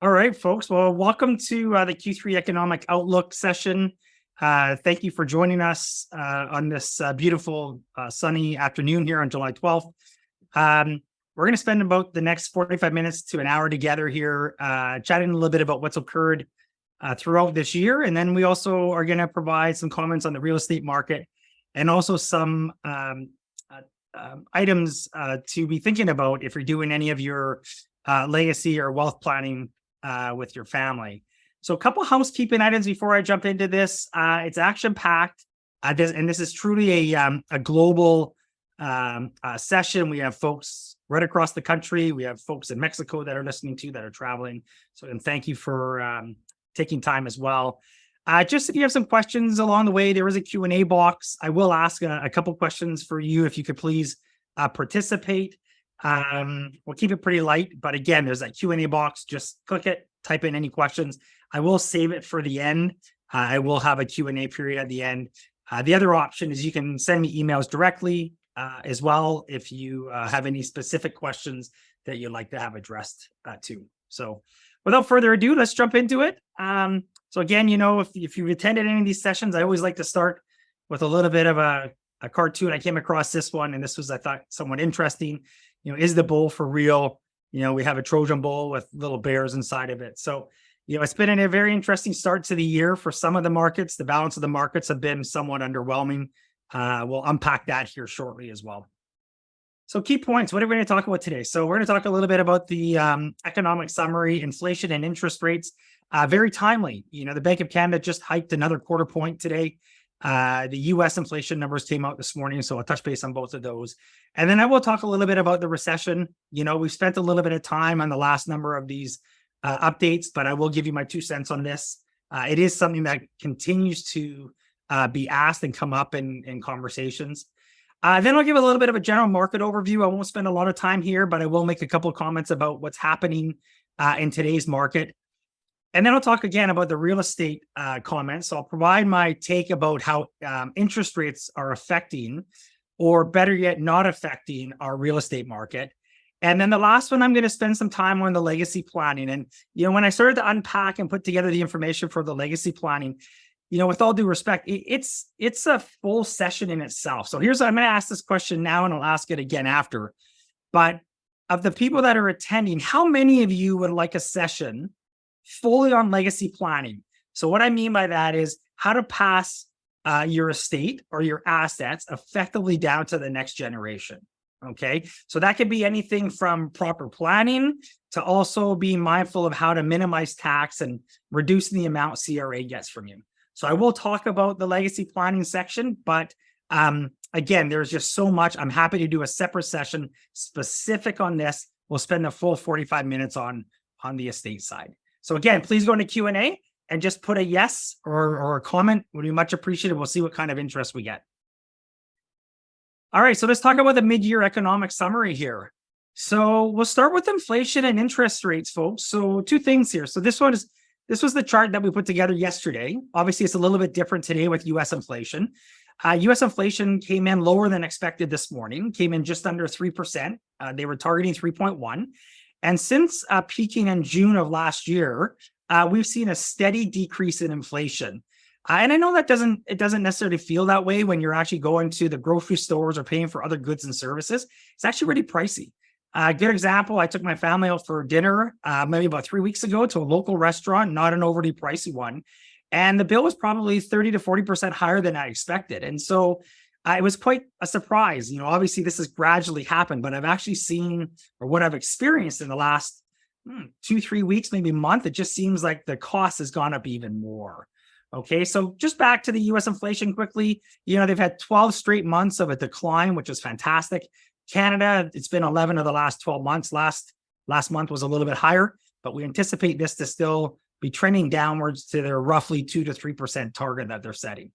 All right, folks. Well, welcome to the Q3 Economic Outlook session. Thank you for joining us on this beautiful sunny afternoon here on July 12th. We're going to spend about the next 45 minutes to an hour together here, chatting a little bit about what's occurred throughout this year. And then we also are going to provide some comments on the real estate market and also some items to be thinking about if you're doing any of your legacy or wealth planning with your family. So a couple housekeeping items before I jump into this. It's action-packed, and this is truly a global session. We have folks right across the country. We have folks in Mexico that are listening to, that are traveling. So, and thank you for taking time as well. Just if you have some questions along the way, there is a Q&A box. I will ask a couple questions for you if you could please participate. We'll keep it pretty light, but again, there's that Q&A box. Just click it, type in any questions. I will save it for the end. I will have a Q&A period at the end. The other option is you can send me emails directly as well if you have any specific questions that you'd like to have addressed too. So without further ado, let's jump into it. So again, you know, if you've attended any of these sessions, I always like to start with a little bit of a cartoon. I came across this one, and this was, I thought, somewhat interesting. You know, is the bull for real? You know, we have a Trojan bull with little bears inside of it. So, you know, it's been a very interesting start to the year for some of the markets. The balance of the markets have been somewhat underwhelming. We'll unpack that here shortly as well. So key points, what are we going to talk about today? So we're going to talk a little bit about the economic summary, inflation and interest rates. Very timely. You know, the Bank of Canada just hiked another quarter point today. The US inflation numbers came out this morning, so I'll touch base on both of those. And then I will talk a little bit about the recession. You know, we've spent a little bit of time on the last number of these updates, but I will give you my 2 cents on this. It is something that continues to be asked and come up in conversations. Then I'll give a little bit of a general market overview. I won't spend a lot of time here, but I will make a couple of comments about what's happening in today's market. And then I'll talk again about the real estate comments. So I'll provide my take about how interest rates are affecting, or better yet, not affecting our real estate market. And then the last one, I'm going to spend some time on the legacy planning. And, you know, when I started to unpack and put together the information for the legacy planning, you know, with all due respect, it's a full session in itself. So I'm going to ask this question now, and I'll ask it again after. But of the people that are attending, how many of you would like a session fully on legacy planning? So what I mean by that is how to pass your estate or your assets effectively down to the next generation. Okay, so that could be anything from proper planning to also being mindful of how to minimize tax and reducing the amount CRA gets from you. So I will talk about the legacy planning section, but again, there's just so much. I'm happy to do a separate session specific on this. We'll spend the full 45 minutes on the estate side. So again, please go into Q&A and just put a yes or a comment. Would be much appreciated. We'll see what kind of interest we get. All right, so let's talk about the mid-year economic summary here. So we'll start with inflation and interest rates, folks. So 2 things here. So this was the chart that we put together yesterday. Obviously, it's a little bit different today with US inflation. US inflation came in lower than expected this morning, came in just under 3%. They were targeting 3.1. And since peaking in June of last year, we've seen a steady decrease in inflation. And I know that it doesn't necessarily feel that way when you're actually going to the grocery stores or paying for other goods and services. It's actually really pricey. Good example, I took my family out for dinner maybe about 3 weeks ago to a local restaurant, not an overly pricey one. And the bill was probably 30 to 40% higher than I expected. And so it was quite a surprise. You know, obviously this has gradually happened, but I've actually seen, or what I've experienced in the last 2-3 weeks, maybe a month, it just seems like the cost has gone up even more. Okay, so just back to the US inflation quickly. You know, they've had 12 straight months of a decline, which is fantastic. Canada, it's been 11 of the last 12 months. Last month was a little bit higher, but we anticipate this to still be trending downwards to their roughly 2 to 3% target that they're setting.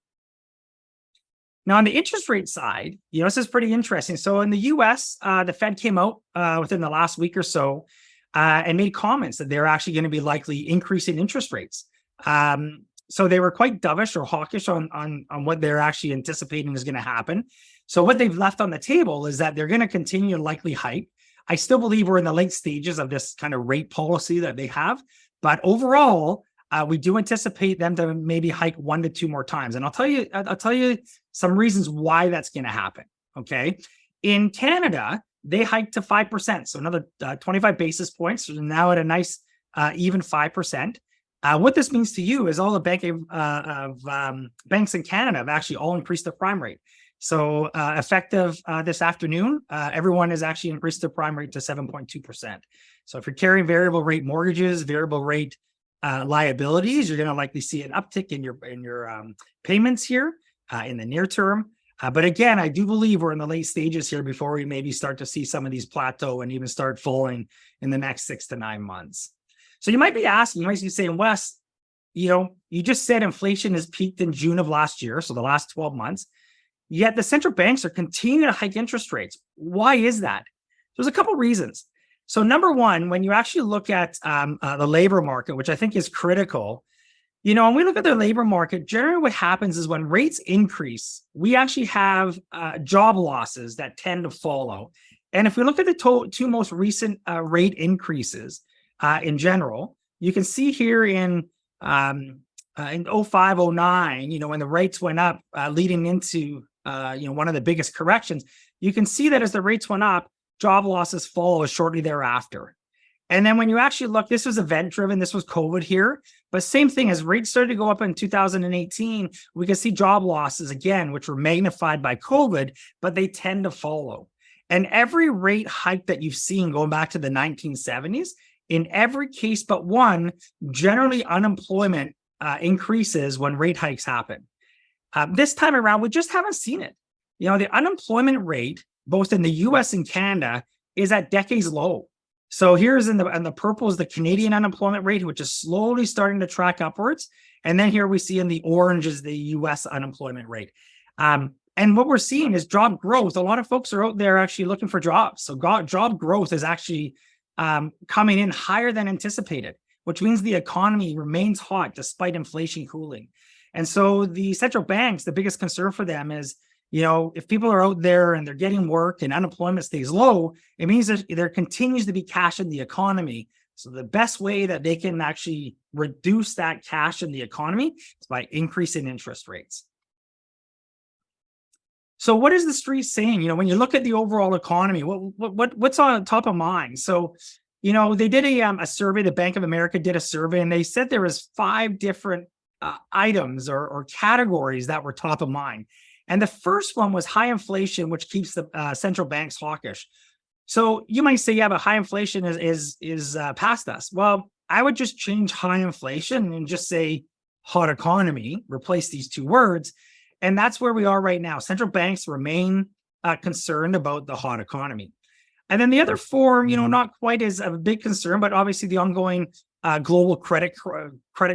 Now, on the interest rate side, you know, this is pretty interesting. So in the US, the Fed came out within the last week or so and made comments that they're actually going to be likely increasing interest rates. So they were quite dovish or hawkish on what they're actually anticipating is going to happen. So what they've left on the table is that they're going to continue to likely hike. I still believe we're in the late stages of this kind of rate policy that they have, But overall, we do anticipate them to maybe hike 1 to 2 more times. And I'll tell you some reasons why that's going to happen. Okay. In Canada, they hiked to 5%. So another 25 basis points. So now at a nice even 5%. What this means to you is all the banks in Canada have actually all increased their prime rate. So effective this afternoon, everyone has actually increased their prime rate to 7.2%. So if you're carrying variable rate mortgages, variable rate liabilities, you're going to likely see an uptick in your payments here in the near term. But again, I do believe we're in the late stages here before we maybe start to see some of these plateau and even start falling in the next 6 to 9 months. So you might be asking, you might be saying, Wes, you just said inflation has peaked in June of last year, so the last 12 months, yet the central banks are continuing to hike interest rates. Why is that? There's a couple of reasons. So number one, when you actually look at the labor market, which I think is critical, when we look at the labor market, generally what happens is when rates increase, we actually have job losses that tend to follow. And if we look at the two most recent rate increases in general, you can see here in 05, 09, when the rates went up leading into one of the biggest corrections, you can see that as the rates went up, job losses follow shortly thereafter. And then when you actually look, this was event driven, this was COVID here, but same thing, as rates started to go up in 2018, we can see job losses again, which were magnified by COVID, but they tend to follow. And every rate hike that you've seen going back to the 1970s, in every case but one, generally unemployment increases when rate hikes happen. This time around, we just haven't seen it. The unemployment rate, both in the US and Canada, is at decades low. So here's in the purple is the Canadian unemployment rate, which is slowly starting to track upwards. And then here we see in the orange is the US unemployment rate. And what we're seeing is job growth. A lot of folks are out there actually looking for jobs. So job growth is actually coming in higher than anticipated, which means the economy remains hot despite inflation cooling. And so the central banks, the biggest concern for them is, if people are out there and they're getting work and unemployment stays low, it means that there continues to be cash in the economy. So the best way that they can actually reduce that cash in the economy is by increasing interest rates. So what is the street saying? When you look at the overall economy, what's on top of mind? So, they did a survey, the Bank of America did a survey, and they said there was 5 different items or categories that were top of mind. And the first one was high inflation, which keeps the central banks hawkish. So you might say, yeah, but high inflation is past us. Well, I would just change high inflation and just say hot economy, replace these 2 words. And that's where we are right now. Central banks remain concerned about the hot economy. And then the other form, not quite as a big concern, but obviously the ongoing global credit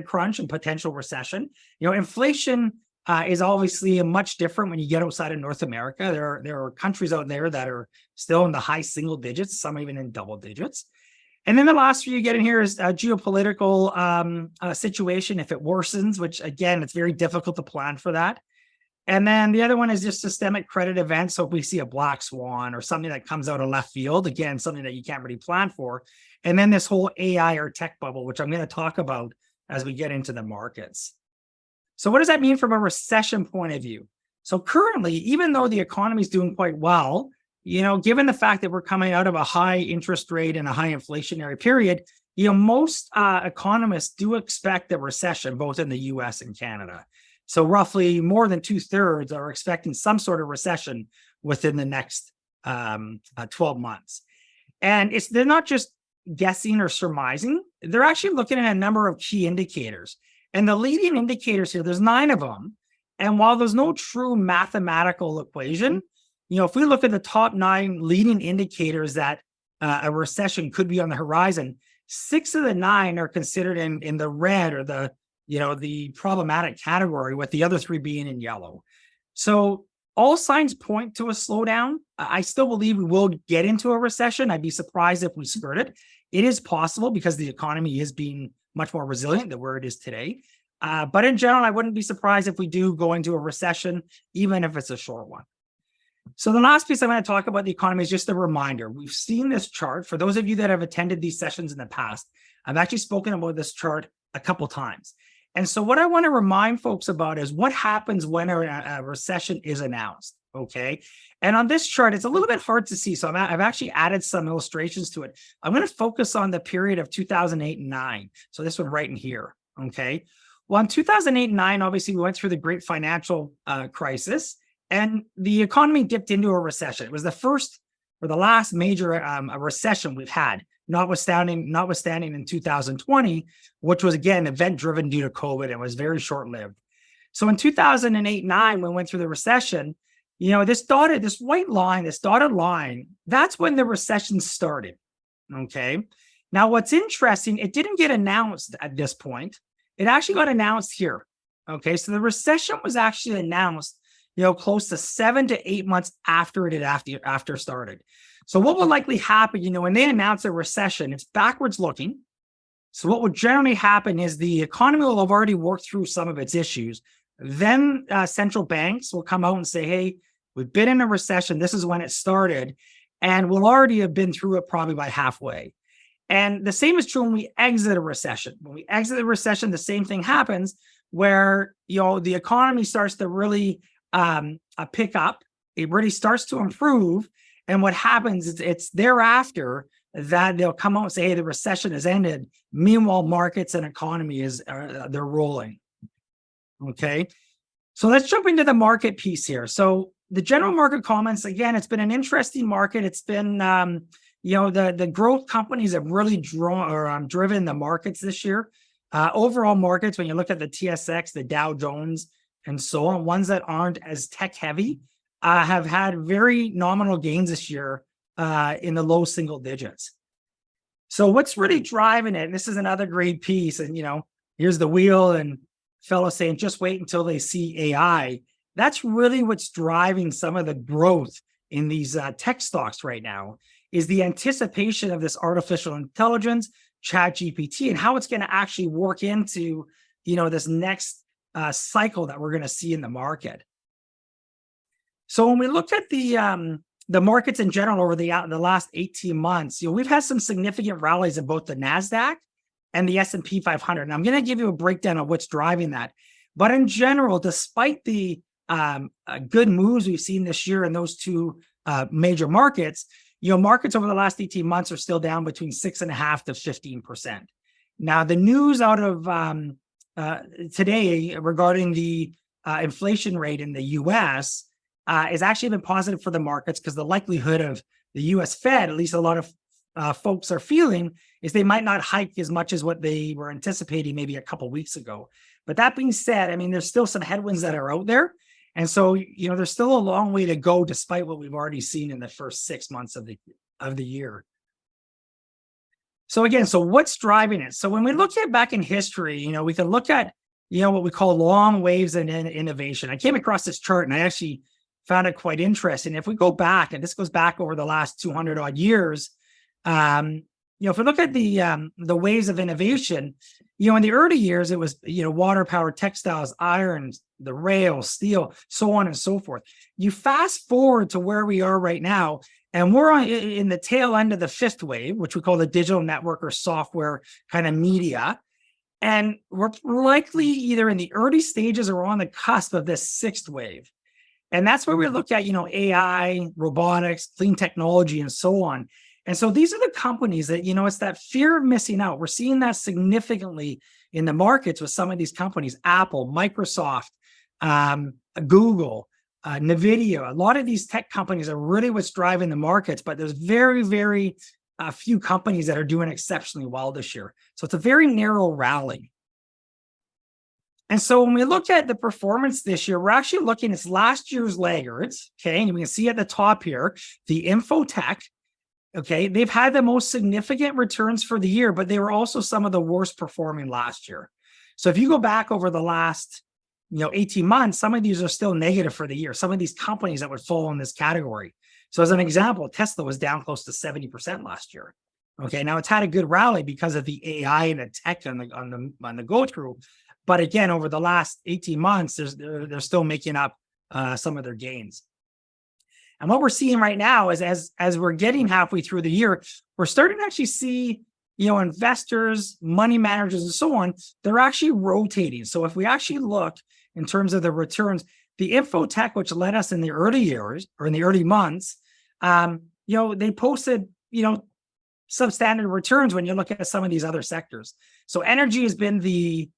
crunch and potential recession. Inflation is obviously much different when you get outside of North America. There are countries out there that are still in the high single digits, some even in double digits. And then the last few you get in here is a geopolitical situation if it worsens, which again, it's very difficult to plan for that. And then the other one is just systemic credit events. So if we see a black swan or something that comes out of left field, again, something that you can't really plan for. And then this whole AI or tech bubble, which I'm going to talk about as we get into the markets. So what does that mean from a recession point of view? So currently, even though the economy is doing quite well, given the fact that we're coming out of a high interest rate and a high inflationary period, most economists do expect a recession, both in the US and Canada. So roughly more than 2/3 are expecting some sort of recession within the next 12 months. And they're not just guessing or surmising, they're actually looking at a number of key indicators. And the leading indicators here, there's 9 of them. And while there's no true mathematical equation, if we look at the top 9 leading indicators that a recession could be on the horizon, 6 of the 9 are considered in the red or the problematic category, with the other 3 being in yellow. So all signs point to a slowdown. I still believe we will get into a recession. I'd be surprised if we skirt it. It is possible because the economy is being much more resilient than where it is today. But in general, I wouldn't be surprised if we do go into a recession, even if it's a short one. So the last piece I'm going to talk about the economy is just a reminder. We've seen this chart. For those of you that have attended these sessions in the past, I've actually spoken about this chart a couple times. And so what I want to remind folks about is what happens when a recession is announced, okay? And on this chart, it's a little bit hard to see. So I've actually added some illustrations to it. I'm going to focus on the period of 2008 and 9. So this one right in here, okay? Well, in 2008 and 9, obviously, we went through the great financial crisis, and the economy dipped into a recession. It was the first or the last major recession we've had, notwithstanding in 2020, which was, again, event-driven due to COVID and was very short-lived. So in 2008-9, when we went through the recession, this white line, this dotted line, that's when the recession started, okay? Now, what's interesting, it didn't get announced at this point. It actually got announced here, okay? So the recession was actually announced, close to 7 to 8 months after it had started. So what will likely happen, when they announce a recession, it's backwards looking. So what would generally happen is the economy will have already worked through some of its issues. Then central banks will come out and say, hey, we've been in a recession. This is when it started. And we'll already have been through it probably by halfway. And the same is true when we exit a recession. When we exit the recession, the same thing happens where, the economy starts to really pick up. It really starts to improve. And what happens is it's thereafter that they'll come out and say, hey, the recession has ended. Meanwhile, markets and economy they're rolling. Okay. So let's jump into the market piece here. So the general market comments, again, it's been an interesting market. It's been, the growth companies have really driven the markets this year. Overall markets, when you look at the TSX, the Dow Jones, and so on, ones that aren't as tech heavy, have had very nominal gains this year in the low single digits. So what's really driving it? And this is another great piece. And, here's the wheel and fellows saying, just wait until they see AI. That's really what's driving some of the growth in these tech stocks right now, is the anticipation of this artificial intelligence, ChatGPT, and how it's going to actually work into, this next cycle that we're going to see in the market. So when we looked at the markets in general over the last 18 months, we've had some significant rallies in both the Nasdaq and the S&P 500. And I'm going to give you a breakdown of what's driving that. But in general, despite the good moves we've seen this year in those two major markets, markets over the last 18 months are still down between 6.5% to 15%. Now, the news out of today regarding the inflation rate in the U.S. Has actually been positive for the markets, because the likelihood of the U.S. Fed, at least a lot of folks are feeling, is they might not hike as much as what they were anticipating maybe a couple of weeks ago. But that being said, there's still some headwinds that are out there. And so, there's still a long way to go, despite what we've already seen in the first 6 months of the year. So again, what's driving it? So when we look back in history, we can look at, what we call long waves in innovation. I came across this chart and I actually found it quite interesting. If we go back, and this goes back over the last 200 odd years, if we look at the waves of innovation, in the early years, it was, water powered textiles, irons, the rail, steel, so on and so forth. You fast forward to where we are right now, and we're in the tail end of the fifth wave, which we call the digital network or software kind of media. And we're likely either in the early stages or on the cusp of this sixth wave. And that's where we look at, AI, robotics, clean technology, and so on. And so these are the companies that, it's that fear of missing out. We're seeing that significantly in the markets with some of these companies, Apple, Microsoft, Google, NVIDIA. A lot of these tech companies are really what's driving the markets, but there's very, very few companies that are doing exceptionally well this year. So it's a very narrow rally. And so when we look at the performance this year, we're actually looking at last year's laggards, okay? And we can see at the top here, the infotech, okay? They've had the most significant returns for the year, but they were also some of the worst performing last year. So if you go back over the last, 18 months, some of these are still negative for the year. Some of these companies that would fall in this category. So as an example, Tesla was down close to 70% last year. Okay, now it's had a good rally because of the AI and the tech on the go through. But again, over the last 18 months, they're still making up some of their gains. And what we're seeing right now is as we're getting halfway through the year, we're starting to actually see investors, money managers, and so on, they're actually rotating. So if we actually look in terms of the returns, the infotech, which led us in the early years or in the early months, they posted, substandard returns when you look at some of these other sectors. So energy has been the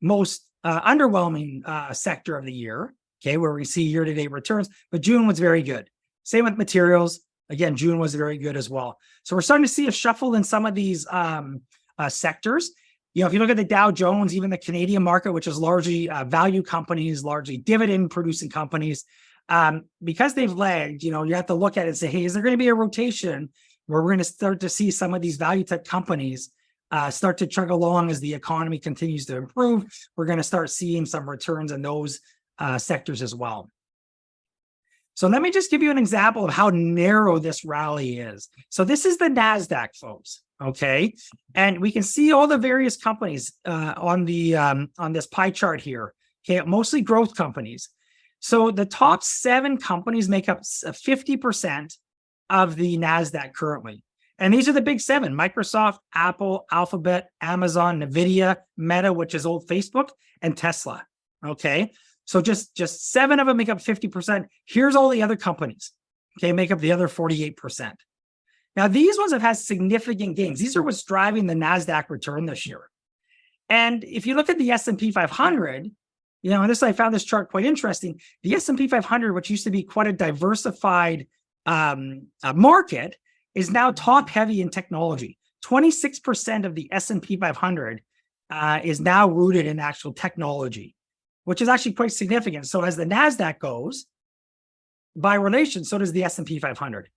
most underwhelming sector of the year, okay, where we see year-to-date returns, but June was very good. Same with materials. Again, June was very good as well. So we're starting to see a shuffle in some of these sectors. If you look at the Dow Jones, even the Canadian market, which is largely value companies, largely dividend-producing companies, because they've lagged, you have to look at it and say, hey, is there going to be a rotation where we're going to start to see some of these value tech companies start to chug along as the economy continues to improve? We're going to start seeing some returns in those sectors as well. So let me just give you an example of how narrow this rally is. So this is the Nasdaq, folks. Okay, and we can see all the various companies on this pie chart here. Okay, mostly growth companies. So the top 7 companies make up 50% of the Nasdaq currently, and these are the big 7: Microsoft, Apple, Alphabet, Amazon, Nvidia, Meta, which is old Facebook, and Tesla. Okay. So just 7 of them make up 50%. Here's all the other companies, okay, make up the other 48%. Now, these ones have had significant gains. These are what's driving the NASDAQ return this year. And if you look at the S&P 500, I found this chart quite interesting. The S&P 500, which used to be quite a diversified market, is now top heavy in technology. 26% of the S&P 500 is now rooted in actual technology, which is actually quite significant. So as the NASDAQ goes, by relation, so does the S&P 500.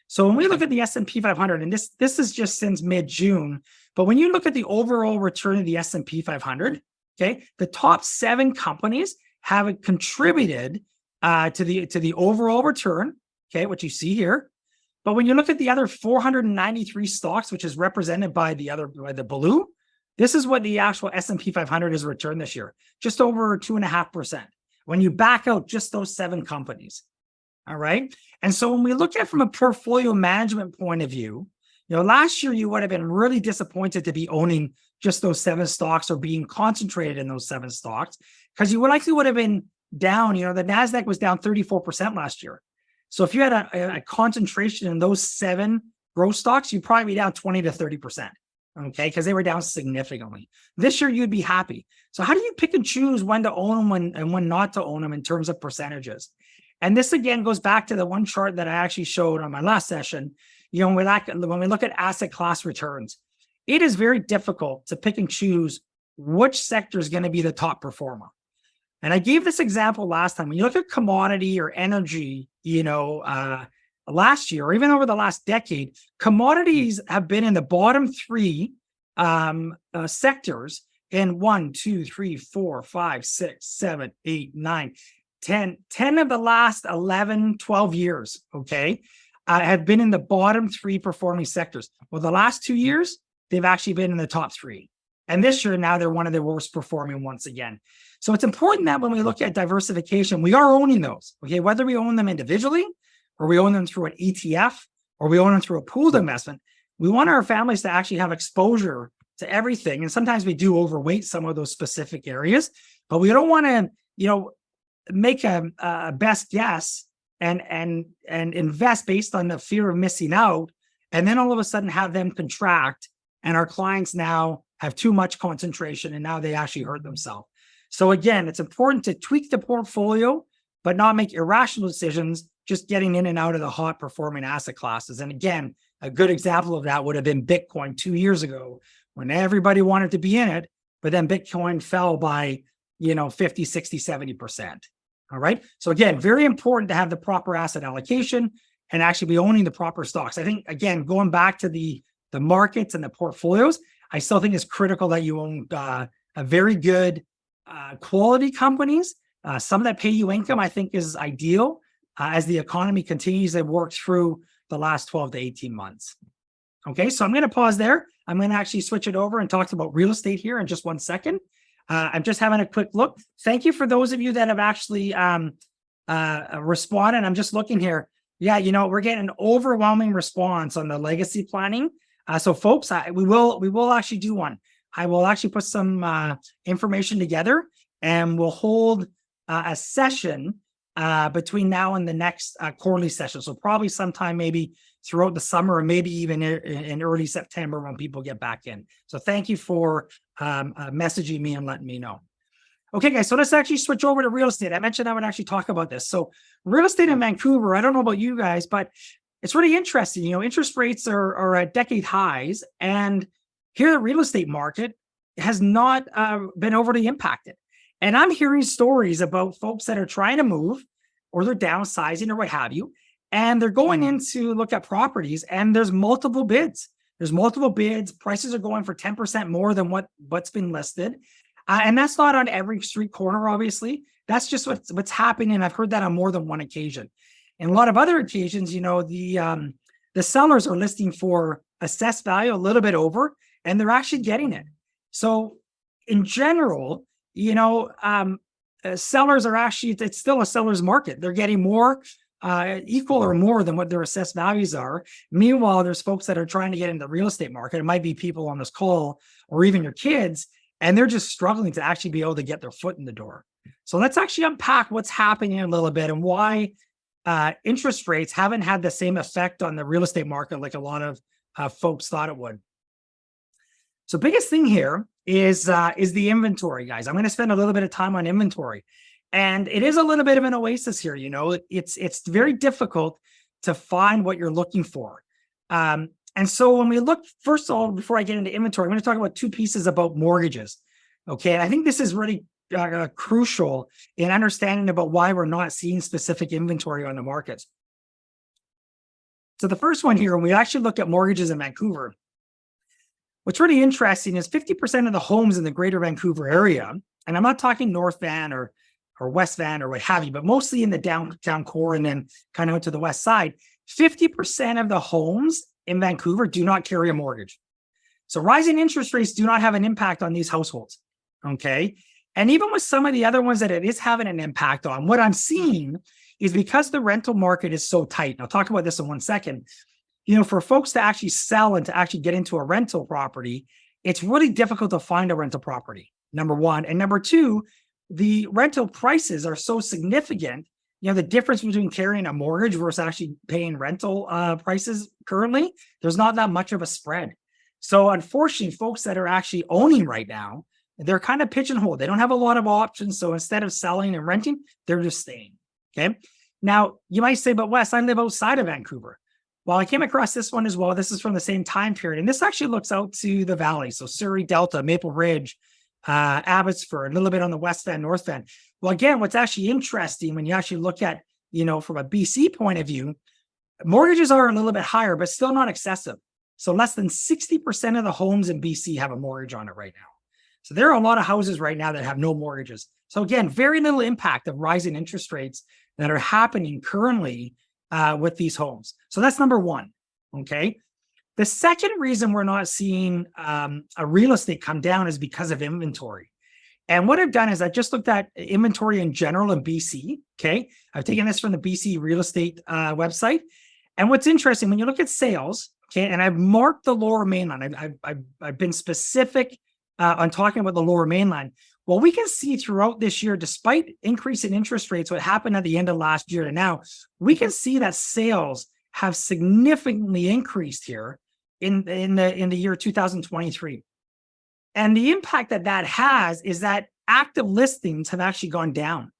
So when we look at the S&P 500, and this is just since mid-June, but when you look at the overall return of the S&P 500, okay, the top 7 companies have contributed to the overall return, okay, what you see here. But when you look at the other 493 stocks, which is represented by the blue, this is what the actual S&P 500 has returned this year, just over 2.5%. When you back out just those 7 companies. All right. And so when we look at from a portfolio management point of view, last year you would have been really disappointed to be owning just those 7 stocks or being concentrated in those 7 stocks, because you likely would have been down. The NASDAQ was down 34% last year. So if you had a concentration in those 7 growth stocks, you'd probably be down 20 to 30%. Okay, because they were down significantly. This year you'd be happy. So how do you pick and choose when to own them and when not to own them in terms of percentages? And this again goes back to the one chart that I actually showed on my last session. When we look at asset class returns, it is very difficult to pick and choose which sector is going to be the top performer. And I gave this example last time. When you look at commodity or energy, last year or even over the last decade, commodities have been in the bottom 3 sectors in 1, 2, 3, 4, 5, 6, 7, 8, 9, 10 of the last 11, 12 years, okay, have been in the bottom 3 performing sectors. Well, the last 2 years, they've actually been in the top 3. And this year, now they're one of the worst performing once again. So it's important that when we look at diversification, we are owning those, okay, whether we own them individually or we own them through an ETF or we own them through a pooled investment. We want our families to actually have exposure to everything. And sometimes we do overweight some of those specific areas, but we don't want to, make a best guess and invest based on the fear of missing out, and then all of a sudden have them contract, and our clients now have too much concentration and now they actually hurt themselves. So again, it's important to tweak the portfolio, but not make irrational decisions, just getting in and out of the hot performing asset classes. And again, a good example of that would have been Bitcoin 2 years ago when everybody wanted to be in it, but then Bitcoin fell by 50, 60, 70%. All right. So again, very important to have the proper asset allocation and actually be owning the proper stocks. I think, again, going back to the markets and the portfolios, I still think it's critical that you own a very good quality companies. Some that pay you income, I think, is ideal as the economy continues to work through the last 12 to 18 months. Okay, so I'm going to pause there. I'm going to actually switch it over and talk about real estate here in just 1 second. I'm just having a quick look. Thank you for those of you that have actually responded. I'm just looking here. Yeah, we're getting an overwhelming response on the legacy planning. So folks, we will actually do one. I will actually put some information together, and we'll hold a session between now and the next quarterly session. So probably sometime maybe throughout the summer, or maybe even in early September when people get back in. So thank you for messaging me and letting me know. Okay, guys, so let's actually switch over to real estate. I mentioned I would actually talk about this. So real estate in Vancouver, I don't know about you guys, but it's really interesting. You know, interest rates are at decade highs, and here the real estate market has not been overly impacted. And I'm hearing stories about folks that are trying to move, or they're downsizing or what have you, and they're going in to look at properties, and there's multiple bids. There's multiple bids. Prices are going for 10% more than what's been listed. And that's not on every street corner, obviously. That's just what's happening. I've heard that on more than one occasion. And a lot of other occasions, you know, the sellers are listing for assessed value a little bit over, and they're actually getting it. So in general, you know, sellers are actually, it's still a seller's market. They're getting more, equal or more than what their assessed values are. Meanwhile, there's folks that are trying to get into the real estate market. It might be people on this call or even your kids, and they're just struggling to actually be able to get their foot in the door. So let's actually unpack what's happening a little bit and why interest rates haven't had the same effect on the real estate market like a lot of folks thought it would. So biggest thing here is the inventory, guys. I'm going to spend a little bit of time on inventory, and it is a little bit of an oasis here. You know, it's very difficult to find what you're looking for. And so when we look, first of all, before I get into inventory, I'm going to talk about two pieces about mortgages. Okay, I think this is really crucial in understanding about why we're not seeing specific inventory on the markets. So the first one here, when we actually look at mortgages in Vancouver, what's really interesting is 50% of the homes in the greater Vancouver area, and I'm not talking North Van or West Van or what have you, but mostly in the downtown core and then kind of out to the west side, 50% of the homes in Vancouver do not carry a mortgage. So rising interest rates do not have an impact on these households, okay? And even with some of the other ones that it is having an impact on, what I'm seeing is because the rental market is so tight, and I'll talk about this in 1 second, you know, for folks to actually sell and to actually get into a rental property, it's really difficult to find a rental property, number one. And number two, the rental prices are so significant. You know, the difference between carrying a mortgage versus actually paying rental prices currently, there's not that much of a spread. So unfortunately, folks that are actually owning right now, they're kind of pigeonholed. They don't have a lot of options. So instead of selling and renting, they're just staying. Okay. Now, you might say, but Wes, I live outside of Vancouver. Well, I came across this one as well. This is from the same time period. And this actually looks out to the valley. So Surrey, Delta, Maple Ridge, Abbotsford, a little bit on the West Van, North Van. Well, again, what's actually interesting when you actually look at, you know, from a BC point of view, mortgages are a little bit higher, but still not excessive. So less than 60% of the homes in BC have a mortgage on it right now. So there are a lot of houses right now that have no mortgages. So again, very little impact of rising interest rates that are happening currently with these homes. So that's number one, okay? The second reason we're not seeing a real estate come down is because of inventory. And what I've done is I just looked at inventory in general in BC, okay? I've taken this from the BC real estate website. And what's interesting, when you look at sales, okay, and I've marked the lower mainland, I've been specific on talking about the lower mainland. Well, we can see throughout this year, despite increase in interest rates, what happened at the end of last year to now, we can see that sales have significantly increased here in the year 2023. And the impact that has is that active listings have actually gone down.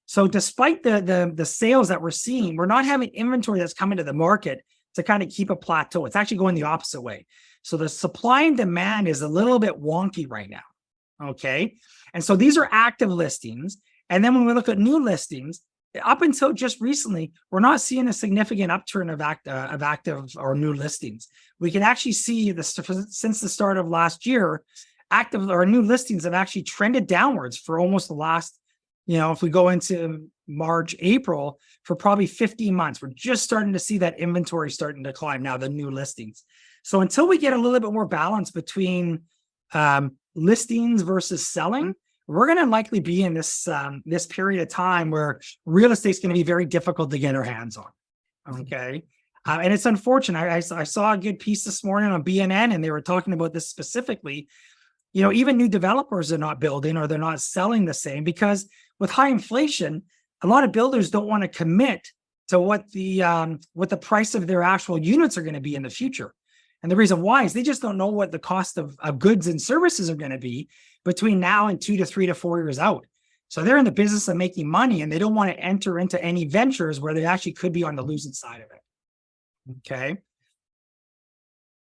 So despite the sales that we're seeing, we're not having inventory that's coming to the market to kind of keep a plateau. It's actually going the opposite way. So the supply and demand is a little bit wonky right now, okay? And so these are active listings. And then when we look at new listings, up until just recently, we're not seeing a significant upturn of active or new listings. We can actually see this since the start of last year, active or new listings have actually trended downwards for almost the last, you know, if we go into March, April, for probably 15 months, we're just starting to see that inventory starting to climb now, the new listings. So until we get a little bit more balance between listings versus selling, we're going to likely be in this period of time where real estate is going to be very difficult to get our hands on. Okay. And it's unfortunate. I saw a good piece this morning on BNN, and they were talking about this specifically. Even new developers are not building, or they're not selling the same, because with high inflation, a lot of builders don't want to commit to what the price of their actual units are going to be in the future. And the reason why is they just don't know what the cost of goods and services are going to be between now and 2 to 3 to 4 years out. So they're in the business of making money, and they don't want to enter into any ventures where they actually could be on the losing side of it. Okay.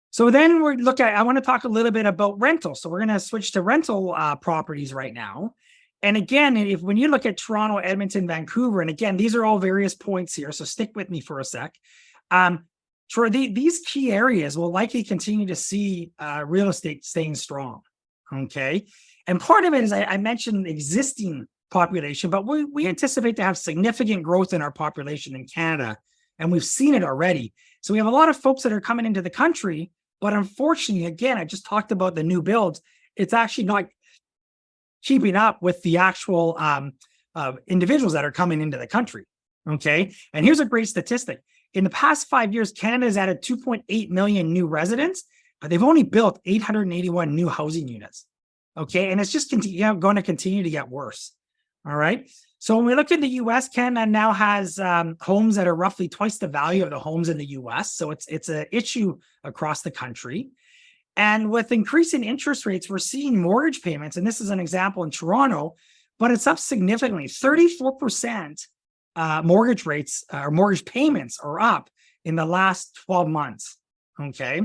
So then I want to talk a little bit about rental. So we're going to switch to rental properties right now. And again, when you look at Toronto, Edmonton, Vancouver, and again, these are all various points here, so stick with me for a sec. For these key areas will likely continue to see real estate staying strong, okay? And part of it is I mentioned existing population, but we anticipate to have significant growth in our population in Canada, and we've seen it already. So we have a lot of folks that are coming into the country, but unfortunately, again, I just talked about the new builds. It's actually not keeping up with the actual individuals that are coming into the country, okay? And here's a great statistic. In the past 5 years, Canada has added 2.8 million new residents, but they've only built 881 new housing units, okay? And it's just going to continue to get worse, all right? So when we look at the U.S., Canada now has homes that are roughly twice the value of the homes in the U.S., so it's an issue across the country. And with increasing interest rates, we're seeing mortgage payments, and this is an example in Toronto, but it's up significantly. 34% mortgage rates or mortgage payments are up in the last 12 months, okay?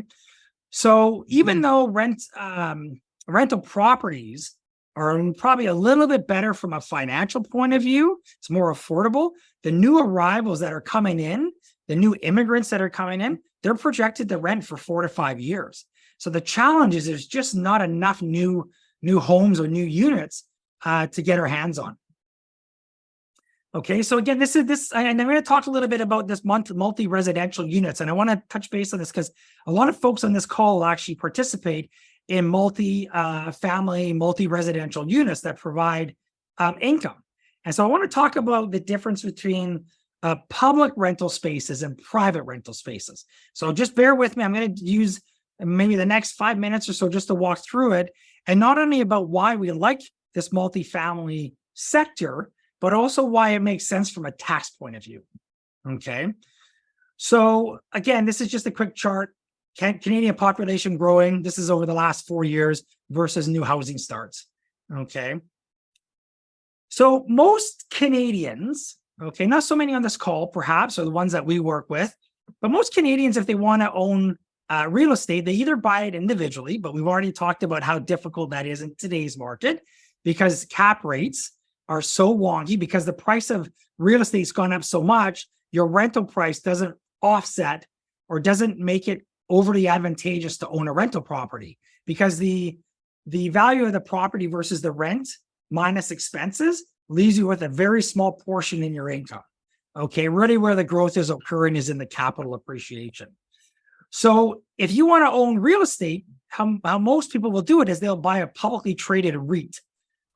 So even though rental properties are probably a little bit better from a financial point of view, it's more affordable, the new arrivals that are coming in, the new immigrants that are coming in, they're projected to rent for 4 to 5 years. So the challenge is there's just not enough new homes or new units to get our hands on. Okay, so again, this, and I'm going to talk a little bit about this multi-residential units, and I want to touch base on this because a lot of folks on this call will actually participate in multi-family, multi-residential units that provide income. And so I want to talk about the difference between public rental spaces and private rental spaces. So just bear with me. I'm going to use maybe the next 5 minutes or so just to walk through it, and not only about why we like this multifamily sector, but also why it makes sense from a tax point of view. Okay. So again, this is just a quick chart. Canadian population growing. This is over the last 4 years versus new housing starts. Okay. So most Canadians, okay, not so many on this call, perhaps, or the ones that we work with, but most Canadians, if they want to own real estate, they either buy it individually, but we've already talked about how difficult that is in today's market because cap rates are so wonky because the price of real estate's gone up so much, your rental price doesn't offset or doesn't make it overly advantageous to own a rental property because the value of the property versus the rent minus expenses leaves you with a very small portion in your income. Okay, really where the growth is occurring is in the capital appreciation. So if you want to own real estate, how most people will do it is they'll buy a publicly traded REIT.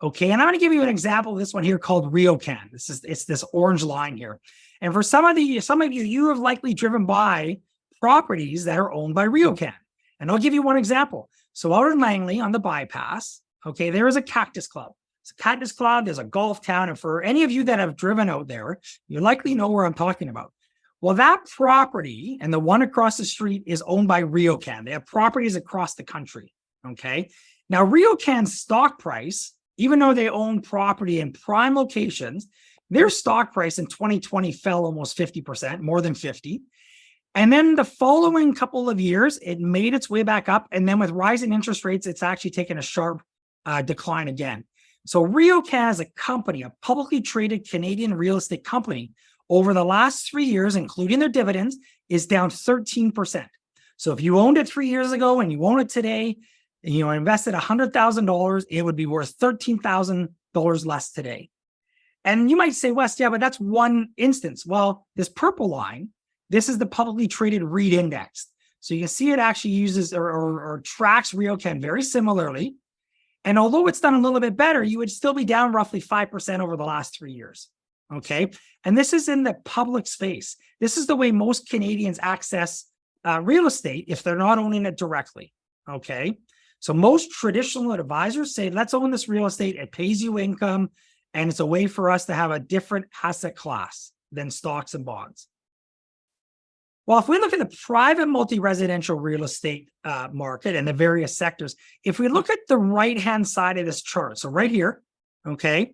Okay, and I'm going to give you an example of this one here called RioCan. It's this orange line here. And for some of you have likely driven by properties that are owned by RioCan. And I'll give you one example. So out in Langley on the bypass, okay, there is a Cactus Club. It's a Cactus Club, there's a golf town. And for any of you that have driven out there, you likely know where I'm talking about. Well, that property and the one across the street is owned by RioCan. They have properties across the country, okay? Now, RioCan's stock price, even though they own property in prime locations, their stock price in 2020 fell almost 50%, more than 50. And then the following couple of years, it made its way back up. And then with rising interest rates, it's actually taken a sharp decline again. So RioCan as a company, a publicly traded Canadian real estate company, over the last 3 years, including their dividends, is down 13%. So if you owned it 3 years ago and you own it today, and you invested $100,000, it would be worth $13,000 less today. And you might say, Wes, yeah, but that's one instance. Well, this purple line, this is the publicly traded REIT index. So you can see it actually uses or tracks RioCan very similarly. And although it's done a little bit better, you would still be down roughly 5% over the last 3 years. Okay. And this is in the public space. This is the way most Canadians access real estate if they're not owning it directly. Okay. So most traditional advisors say, let's own this real estate. It pays you income. And it's a way for us to have a different asset class than stocks and bonds. Well, if we look at the private multi-residential real estate market and the various sectors, if we look at the right-hand side of this chart, so right here, okay,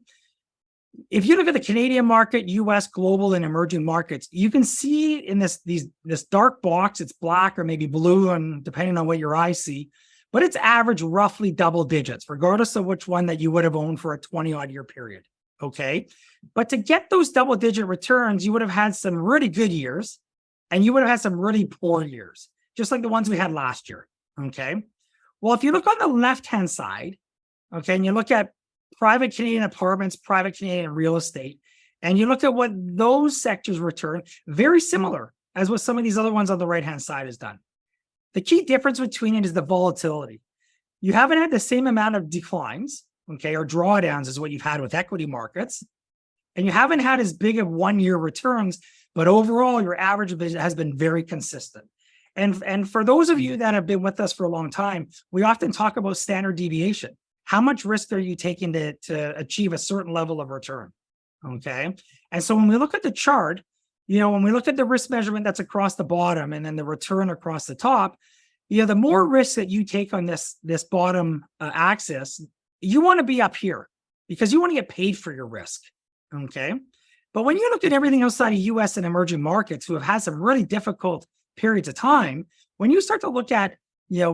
if you look at the Canadian market, US, global, and emerging markets, you can see in this dark box, it's black or maybe blue, and depending on what your eyes see, but it's average roughly double digits, regardless of which one that you would have owned for a 20-odd year period, okay? But to get those double-digit returns, you would have had some really good years, and you would have had some really poor years, just like the ones we had last year, okay? Well, if you look on the left-hand side, okay, and you look at private Canadian apartments, private Canadian real estate, and you look at what those sectors return, very similar as what some of these other ones on the right-hand side has done. The key difference between it is the volatility. You haven't had the same amount of declines, okay, or drawdowns as what you've had with equity markets, and you haven't had as big of one-year returns, but overall, your average has been very consistent. And for those of you that have been with us for a long time, we often talk about standard deviation. How much risk are you taking to achieve a certain level of return? Okay. And so when we look at the chart, when we look at the risk measurement that's across the bottom and then the return across the top, the more risk that you take on this bottom axis, you want to be up here because you want to get paid for your risk. Okay. But when you look at everything outside of US and emerging markets who have had some really difficult periods of time, when you start to look at,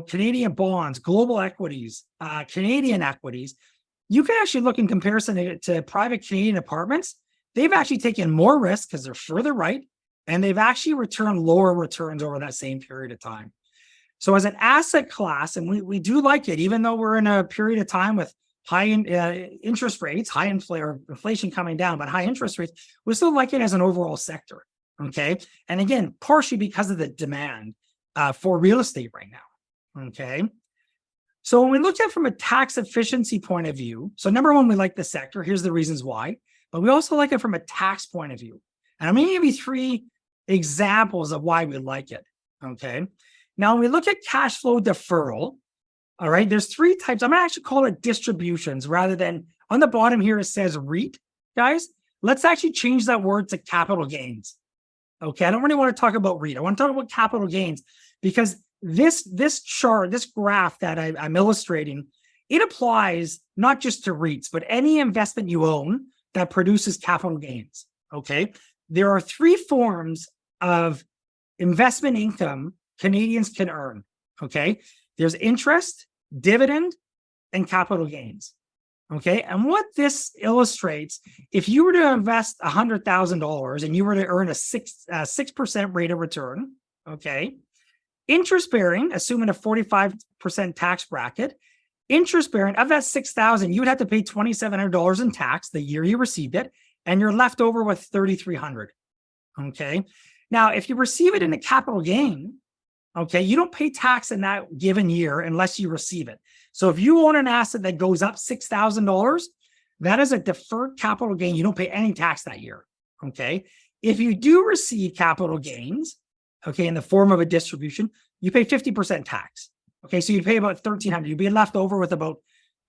Canadian bonds, global equities, Canadian equities, you can actually look in comparison to private Canadian apartments. They've actually taken more risk because they're further right, and they've actually returned lower returns over that same period of time. So as an asset class, and we do like it, even though we're in a period of time with high interest rates, high inflation coming down, but high interest rates, we still like it as an overall sector, okay? And again, partially because of the demand for real estate right now, okay? So when we look at it from a tax efficiency point of view, so number one, we like the sector. Here's the reasons why, but we also like it from a tax point of view. And I'm going to give you 3 examples of why we like it, okay? Now, when we look at cash flow deferral, all right, there's 3 types. I'm going to actually call it distributions rather than on the bottom here, it says REIT, guys. Let's actually change that word to capital gains. Okay, I don't really want to talk about REIT. I want to talk about capital gains because this chart, this graph that I'm illustrating, it applies not just to REITs, but any investment you own that produces capital gains. Okay, there are 3 forms of investment income Canadians can earn. Okay, there's interest, dividend, and capital gains. Okay, and what this illustrates, if you were to invest $100,000 and you were to earn a 6% rate of return, okay, interest bearing, assuming a 45% tax bracket, interest bearing of that $6,000, you would have to pay $2,700 in tax the year you received it, and you're left over with $3,300. Okay, now if you receive it in a capital gain, okay, you don't pay tax in that given year unless you receive it. So if you own an asset that goes up $6,000, that is a deferred capital gain. You don't pay any tax that year, okay? If you do receive capital gains, okay, in the form of a distribution, you pay 50% tax, okay? So you pay about $1,300. You'd be left over with about,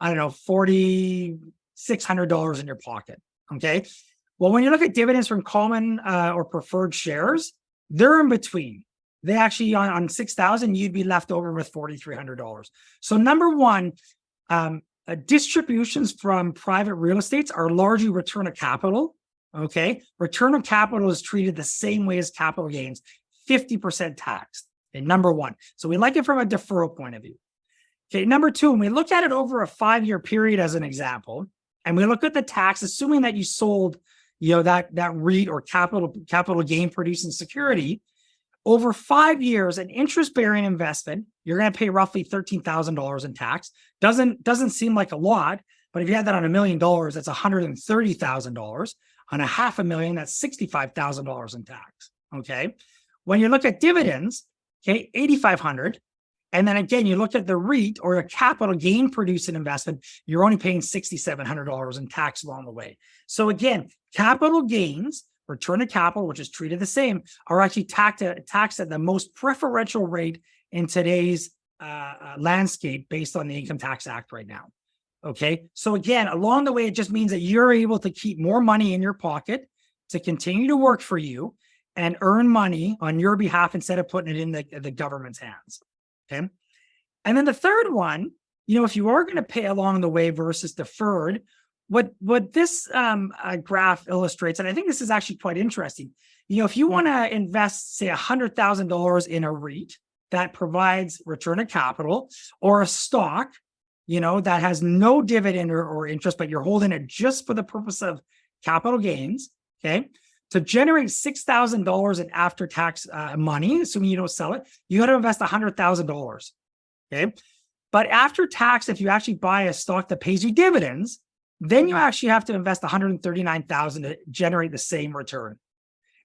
$4,600 in your pocket, okay? Well, when you look at dividends from common or preferred shares, they're in between. They actually on 6,000, you'd be left over with $4,300. So number one, distributions from private real estates are largely return of capital. Okay, return of capital is treated the same way as capital gains, 50% taxed. Okay, number one. So we like it from a deferral point of view. Okay, number two, when we look at it over a 5-year period as an example, and we look at the tax, assuming that you sold, that REIT or capital gain producing security. Over 5 years, an interest-bearing investment, you're going to pay roughly $13,000 in tax. Doesn't seem like a lot, but if you had that on $1 million, that's $130,000. On $500,000, that's $65,000 in tax. Okay, when you look at dividends, okay, $8,500, and then again you look at the REIT or a capital gain producing investment, you're only paying $6,700 in tax along the way. So again, Capital gains, return to capital, which is treated the same, are actually taxed at the most preferential rate in today's landscape based on the Income Tax Act right now. Okay. So again, along the way, it just means that you're able to keep more money in your pocket to continue to work for you and earn money on your behalf instead of putting it in the government's hands. Okay. And then the third one, if you are going to pay along the way versus deferred, what this graph illustrates, and I think this is actually quite interesting. If you want to invest, say, $100,000 in a REIT that provides return of capital, or a stock, that has no dividend or interest, but you're holding it just for the purpose of capital gains, okay? To generate $6,000 in after-tax money, assuming you don't sell it, you got to invest $100,000, okay? But after tax, if you actually buy a stock that pays you dividends, then you actually have to invest $139,000 to generate the same return.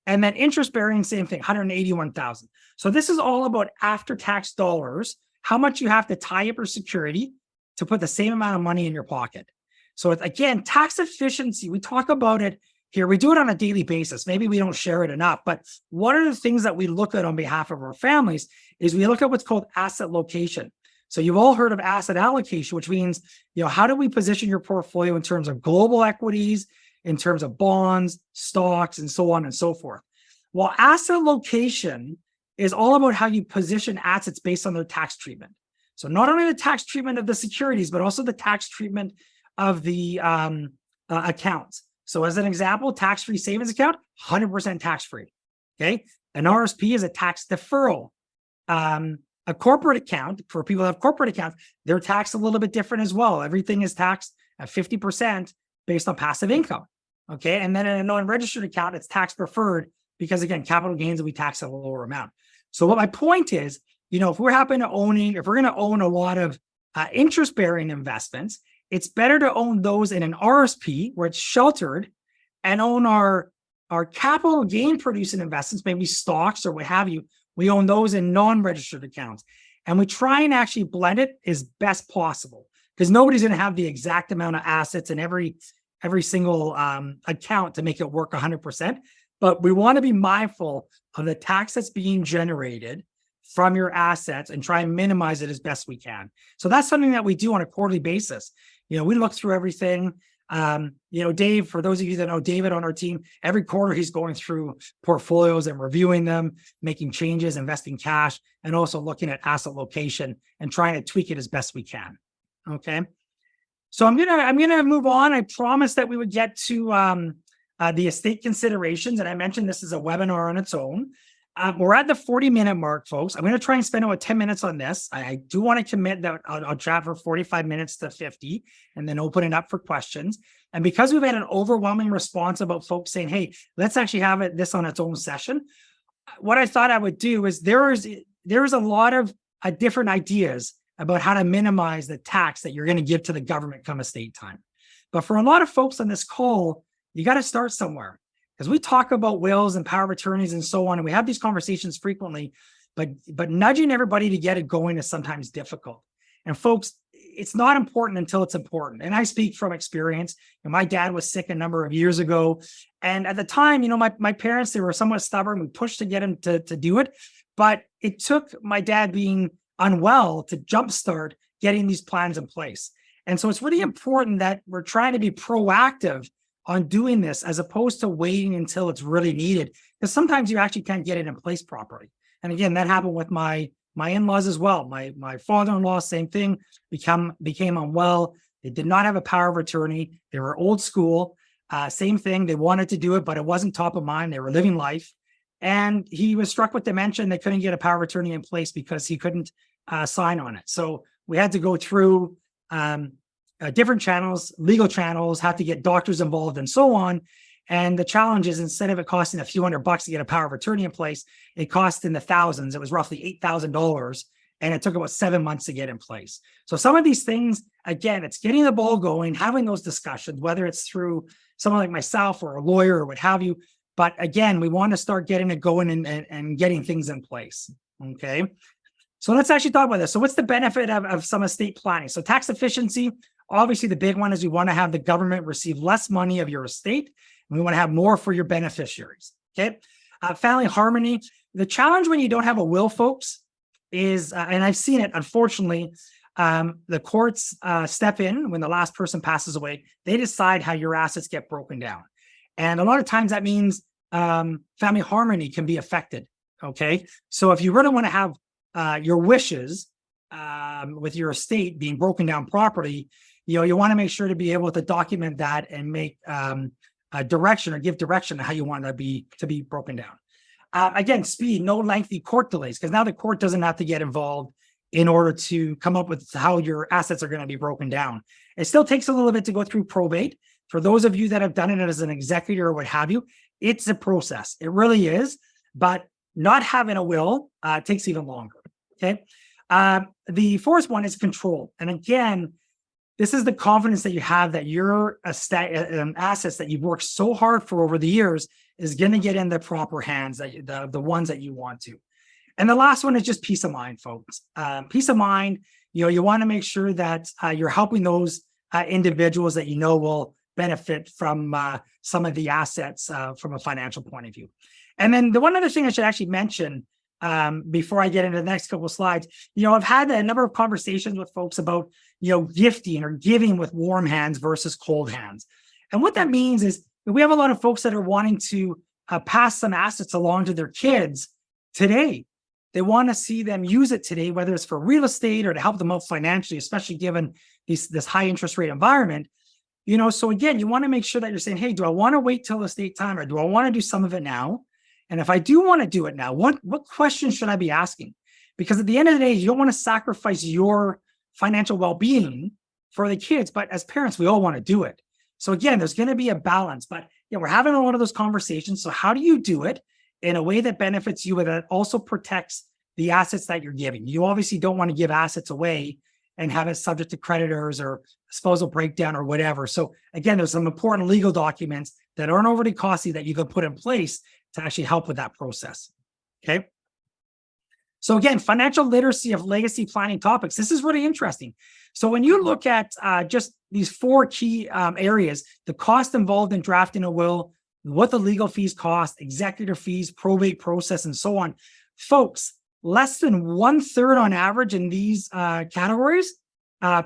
And then interest bearing, same thing, $181,000. So this is all about after-tax dollars, how much you have to tie up your security to put the same amount of money in your pocket. So it's, again, tax efficiency. We talk about it here. We do it on a daily basis. Maybe we don't share it enough, but one of the things that we look at on behalf of our families is we look at what's called asset location. So you've all heard of asset allocation, which means, how do we position your portfolio in terms of global equities, in terms of bonds, stocks, and so on and so forth. Well, asset location is all about how you position assets based on their tax treatment. So not only the tax treatment of the securities, but also the tax treatment of the accounts. So as an example, tax-free savings account, 100% tax-free, okay? An RSP is a tax deferral. A corporate account, for people who have corporate accounts, they're taxed a little bit different as well. Everything is taxed at 50% based on passive income, okay? And then in a non-registered account, it's tax preferred because, again, capital gains will be taxed at a lower amount. So what my point is, if we're going to own a lot of interest-bearing investments, it's better to own those in an RSP where it's sheltered and own our capital gain producing investments, maybe stocks or what have you. We own those in non-registered accounts. And we try and actually blend it as best possible because nobody's going to have the exact amount of assets in every single account to make it work 100%. But we want to be mindful of the tax that's being generated from your assets and try and minimize it as best we can. So that's something that we do on a quarterly basis. We look through everything. Dave, for those of you that know David on our team, every quarter he's going through portfolios and reviewing them, making changes, investing cash, and also looking at asset location and trying to tweak it as best we can. Okay. So I'm gonna move on. I promised that we would get to the estate considerations, and I mentioned this is a webinar on its own. We're at the 40-minute mark, folks. I'm going to try and spend about 10 minutes on this. I do want to commit that I'll chat for 45 minutes to 50 and then open it up for questions. And because we've had an overwhelming response about folks saying, hey, let's actually have this on its own session, what I thought I would do is there is a lot of different ideas about how to minimize the tax that you're going to give to the government come estate time. But for a lot of folks on this call, you got to start somewhere. Because we talk about wills and power of attorneys and so on, and we have these conversations frequently, but nudging everybody to get it going is sometimes difficult. And folks, it's not important until it's important. And I speak from experience. My dad was sick a number of years ago. And at the time, my parents, they were somewhat stubborn. We pushed to get him to do it. But it took my dad being unwell to jumpstart getting these plans in place. And so it's really important that we're trying to be proactive on doing this as opposed to waiting until it's really needed, because sometimes you actually can't get it in place properly. And again, that happened with my in-laws as well. My father-in-law, same thing, became unwell. They did not have a power of attorney. They were old school. Same thing. They wanted to do it, but it wasn't top of mind. They were living life. And he was struck with dementia, and they couldn't get a power of attorney in place because he couldn't sign on it. So we had to go through different channels, legal channels, have to get doctors involved and so on. And the challenge is, instead of it costing a few $100 to get a power of attorney in place, it cost in the thousands. It was roughly $8,000, and it took about 7 months to get in place. So some of these things, again, it's getting the ball going, having those discussions, whether it's through someone like myself or a lawyer or what have you. But again, we want to start getting it going and getting things in place. Okay. So let's actually talk about this. So what's the benefit of some estate planning? So tax efficiency, obviously the big one is we want to have the government receive less money of your estate. We want to have more for your beneficiaries. Okay. Family harmony. The challenge when you don't have a will, folks, is, and I've seen it, unfortunately, the courts step in when the last person passes away. They decide how your assets get broken down. And a lot of times that means family harmony can be affected. Okay. So if you really want to have your wishes with your estate being broken down properly, you want to make sure to be able to document that and make a direction or give direction on how you want to be broken down. Again, speed, no lengthy court delays, because now the court doesn't have to get involved in order to come up with how your assets are going to be broken down. It still takes a little bit to go through probate. For those of you that have done it as an executor or what have you, it's a process. It really is. But not having a will takes even longer. Okay. The fourth one is control. And again, this is the confidence that you have that your assets that you've worked so hard for over the years is going to get in the proper hands, that the ones that you want to. And the last one is just peace of mind, folks. Peace of mind, you want to make sure that you're helping those individuals that will benefit from some of the assets from a financial point of view. And then the one other thing I should actually mention before I get into the next couple of slides, I've had a number of conversations with folks about, gifting or giving with warm hands versus cold hands. And what that means is we have a lot of folks that are wanting to pass some assets along to their kids today. They want to see them use it today, whether it's for real estate or to help them out financially, especially given this high interest rate environment. So again, you want to make sure that you're saying, hey, do I want to wait till estate time or do I want to do some of it now? And if I do want to do it now, what questions should I be asking? Because at the end of the day, you don't want to sacrifice your financial well-being for the kids, but as parents, we all want to do it. So again, there's going to be a balance, but we're having a lot of those conversations. So how do you do it in a way that benefits you, but that also protects the assets that you're giving? You obviously don't want to give assets away and have it subject to creditors or disposal breakdown or whatever. So again, there's some important legal documents that aren't overly costly that you can put in place to actually help with that process. Okay. So again, financial literacy of legacy planning topics. This is really interesting. So when you look at just these four key areas, the cost involved in drafting a will, what the legal fees cost, executor fees, probate process, and so on, folks, less than 1/3 on average in these categories,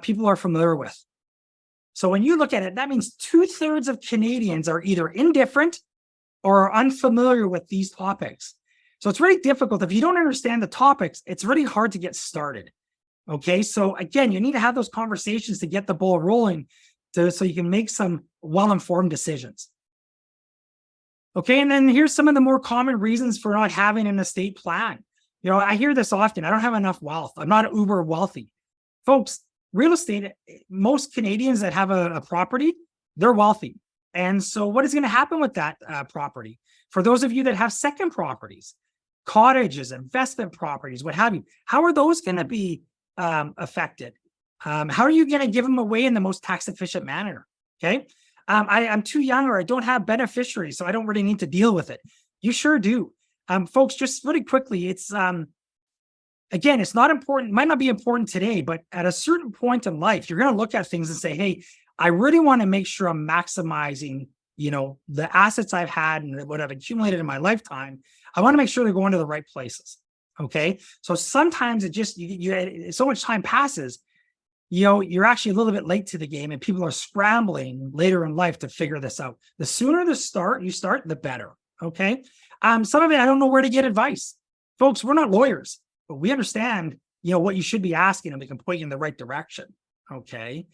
people are familiar with. So when you look at it, that means 2/3 of Canadians are either indifferent or are unfamiliar with these topics. So it's really difficult. If you don't understand the topics, it's really hard to get started. Okay. So again, you need to have those conversations to get the ball rolling so you can make some well-informed decisions. Okay. And then here's some of the more common reasons for not having an estate plan. I hear this often. I don't have enough wealth. I'm not uber wealthy. Folks, real estate, most Canadians that have a property, they're wealthy. And so what is going to happen with that property? For those of you that have second properties, cottages, investment properties, what have you, how are those going to be affected? How are you going to give them away in the most tax efficient manner? Okay. I'm too young or I don't have beneficiaries, so I don't really need to deal with it. You sure do. Folks, just really quickly, it's, again, it's not important, might not be important today, but at a certain point in life, you're going to look at things and say, hey, I really want to make sure I'm maximizing, the assets I've had and what I've accumulated in my lifetime. I want to make sure they're going to the right places. Okay. So sometimes it just, so much time passes, you're actually a little bit late to the game and people are scrambling later in life to figure this out. The sooner you start, the better. Okay. Some of it, I don't know where to get advice. Folks, we're not lawyers, but we understand, what you should be asking and we can point you in the right direction. Okay.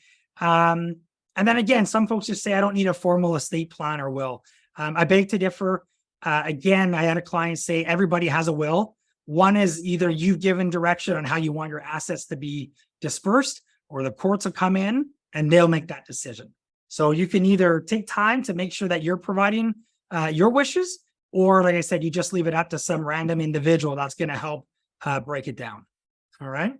And then again, some folks just say, I don't need a formal estate plan or will. I beg to differ. Again, I had a client say everybody has a will. One is either you've given direction on how you want your assets to be dispersed, or the courts will come in and they'll make that decision. So you can either take time to make sure that you're providing your wishes, or like I said, you just leave it up to some random individual that's going to help break it down. All right.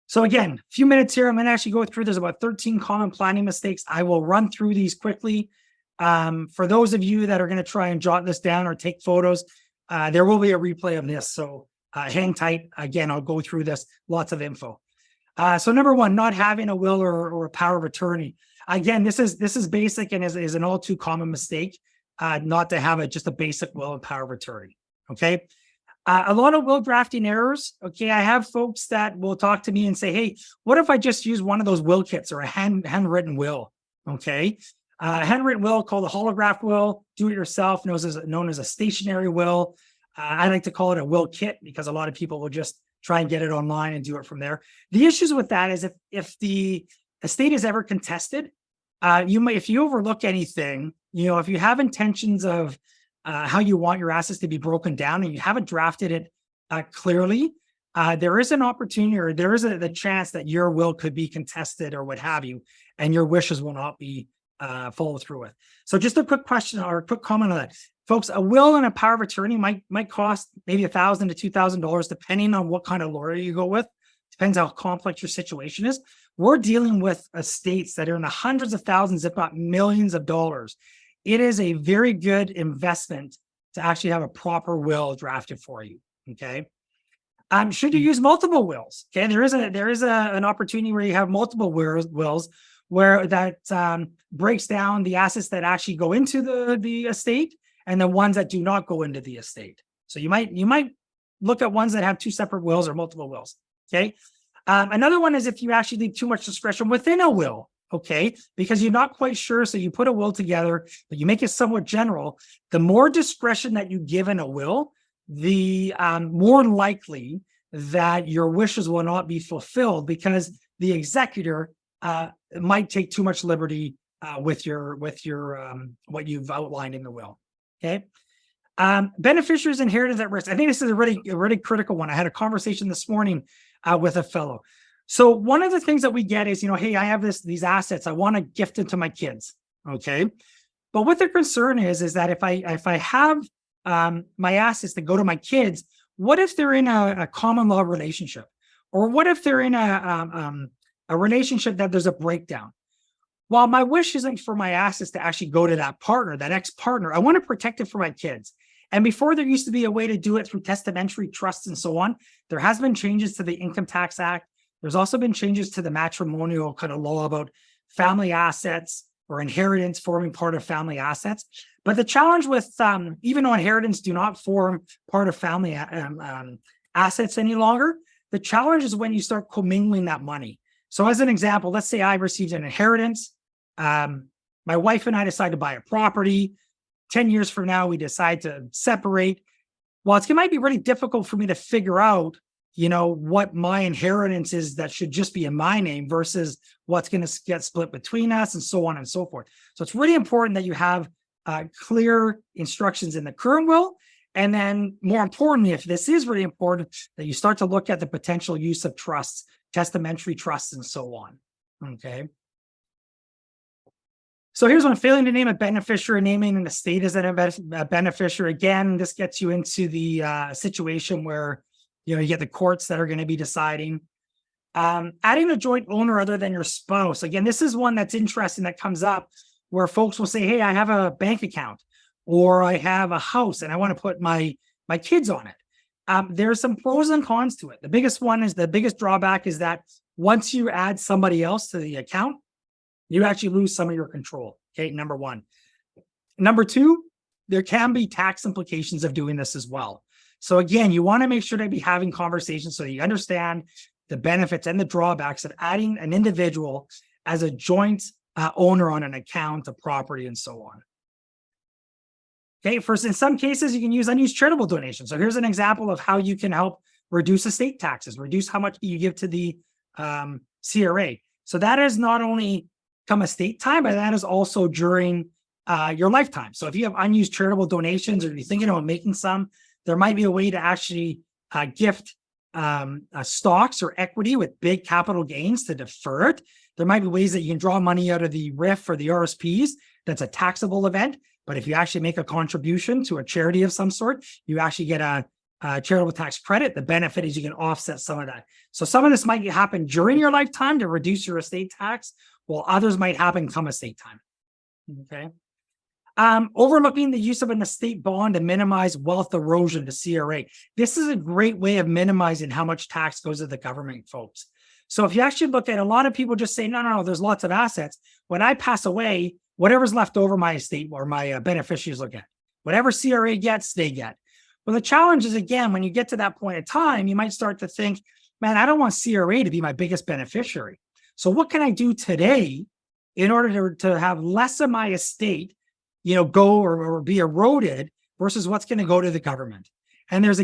So again, a few minutes here. I'm going to actually go through, there's about 13 common planning mistakes. I will run through these quickly. For those of you that are going to try and jot this down or take photos, there will be a replay of this. So hang tight. Again, I'll go through this, lots of info. So number one, not having a will or a power of attorney. Again, this is basic and is an all too common mistake. not to have just a basic will and power of attorney. Okay. A lot of will drafting errors. Okay. I have folks that will talk to me and say, hey, what if I just use one of those will kits or a handwritten will? Okay. Handwritten will called a holograph will, do it yourself, known as a stationary will. I like to call it a will kit because a lot of people will just try and get it online and do it from there. The issues with that is if the estate is ever contested, if you overlook anything, if you have intentions of how you want your assets to be broken down and you haven't drafted it clearly, there is an opportunity or there is the chance that your will could be contested or what have you, and your wishes will not be followed through with. So just a quick question or a quick comment on that. Folks, a will and a power of attorney might cost maybe $1,000 to $2,000, depending on what kind of lawyer you go with. Depends how complex your situation is. We're dealing with estates that are in the hundreds of thousands, if not millions of dollars. It is a very good investment to actually have a proper will drafted for you. Okay. Should you use multiple wills? Okay. There is an opportunity where you have multiple wills where that breaks down the assets that actually go into the estate and the ones that do not go into the estate. So you might look at ones that have two separate wills or multiple wills. Okay. Another one is if you actually leave too much discretion within a will. Okay, because you're not quite sure. So you put a will together, but you make it somewhat general. The more discretion that you give in a will, the more likely that your wishes will not be fulfilled because the executor might take too much liberty with your what you've outlined in the will. Okay. Beneficiaries inheritance at risk. I think this is a really critical one. I had a conversation this morning with a fellow. So one of the things that we get is, hey, I have these assets. I want to gift them to my kids. Okay. But what their concern is that if I have my assets that go to my kids, what if they're in a common law relationship? Or what if they're in a relationship that there's a breakdown? While my wish isn't for my assets to actually go to that partner, that ex-partner, I want to protect it for my kids. And before there used to be a way to do it through testamentary trusts and so on, there has been changes to the Income Tax Act. There's also been changes to the matrimonial kind of law about family assets or inheritance forming part of family assets. But the challenge with, even though inheritance do not form part of family assets any longer, the challenge is when you start commingling that money. So as an example, let's say I received an inheritance. My wife and I decide to buy a property. 10 years from now, we decide to separate. Well, it might be really difficult for me to figure out what my inheritance is that should just be in my name versus what's going to get split between us and so on and so forth. So it's really important that you have clear instructions in the current will. And then more importantly, if this is really important, that you start to look at the potential use of trusts, testamentary trusts, and so on. Okay. So here's one: failing to name a beneficiary, naming an estate as a beneficiary. Again, this gets you into the situation where you get the courts that are going to be deciding. Adding a joint owner other than your spouse. Again, this is one that's interesting that comes up where folks will say, hey, I have a bank account or I have a house and I want to put my kids on it. There's some pros and cons to it. The biggest drawback is that once you add somebody else to the account, you actually lose some of your control. Okay, number one. Number two, there can be tax implications of doing this as well. So again, you want to make sure to be having conversations so you understand the benefits and the drawbacks of adding an individual as a joint owner on an account, a property, and so on. Okay, in some cases, you can use unused charitable donations. So here's an example of how you can help reduce estate taxes, reduce how much you give to the CRA. So that is not only come estate time, but that is also during your lifetime. So if you have unused charitable donations or you're thinking about making some, there might be a way to actually gift stocks or equity with big capital gains to defer it. There might be ways that you can draw money out of the RIF or the RSPs. That's a taxable event. But if you actually make a contribution to a charity of some sort, you actually get a charitable tax credit. The benefit is you can offset some of that. So some of this might happen during your lifetime to reduce your estate tax, while others might happen come estate time. Okay. Overlooking the use of an estate bond to minimize wealth erosion to CRA. This is a great way of minimizing how much tax goes to the government, folks. So if you actually look at a lot of people just say, no, there's lots of assets. When I pass away, whatever's left over my estate or my beneficiaries will get. Whatever CRA gets, they get. Well, the challenge is, again, when you get to that point of time, you might start to think, man, I don't want CRA to be my biggest beneficiary. So what can I do today in order to have less of my estate, go or be eroded versus what's going to go to the government? And there's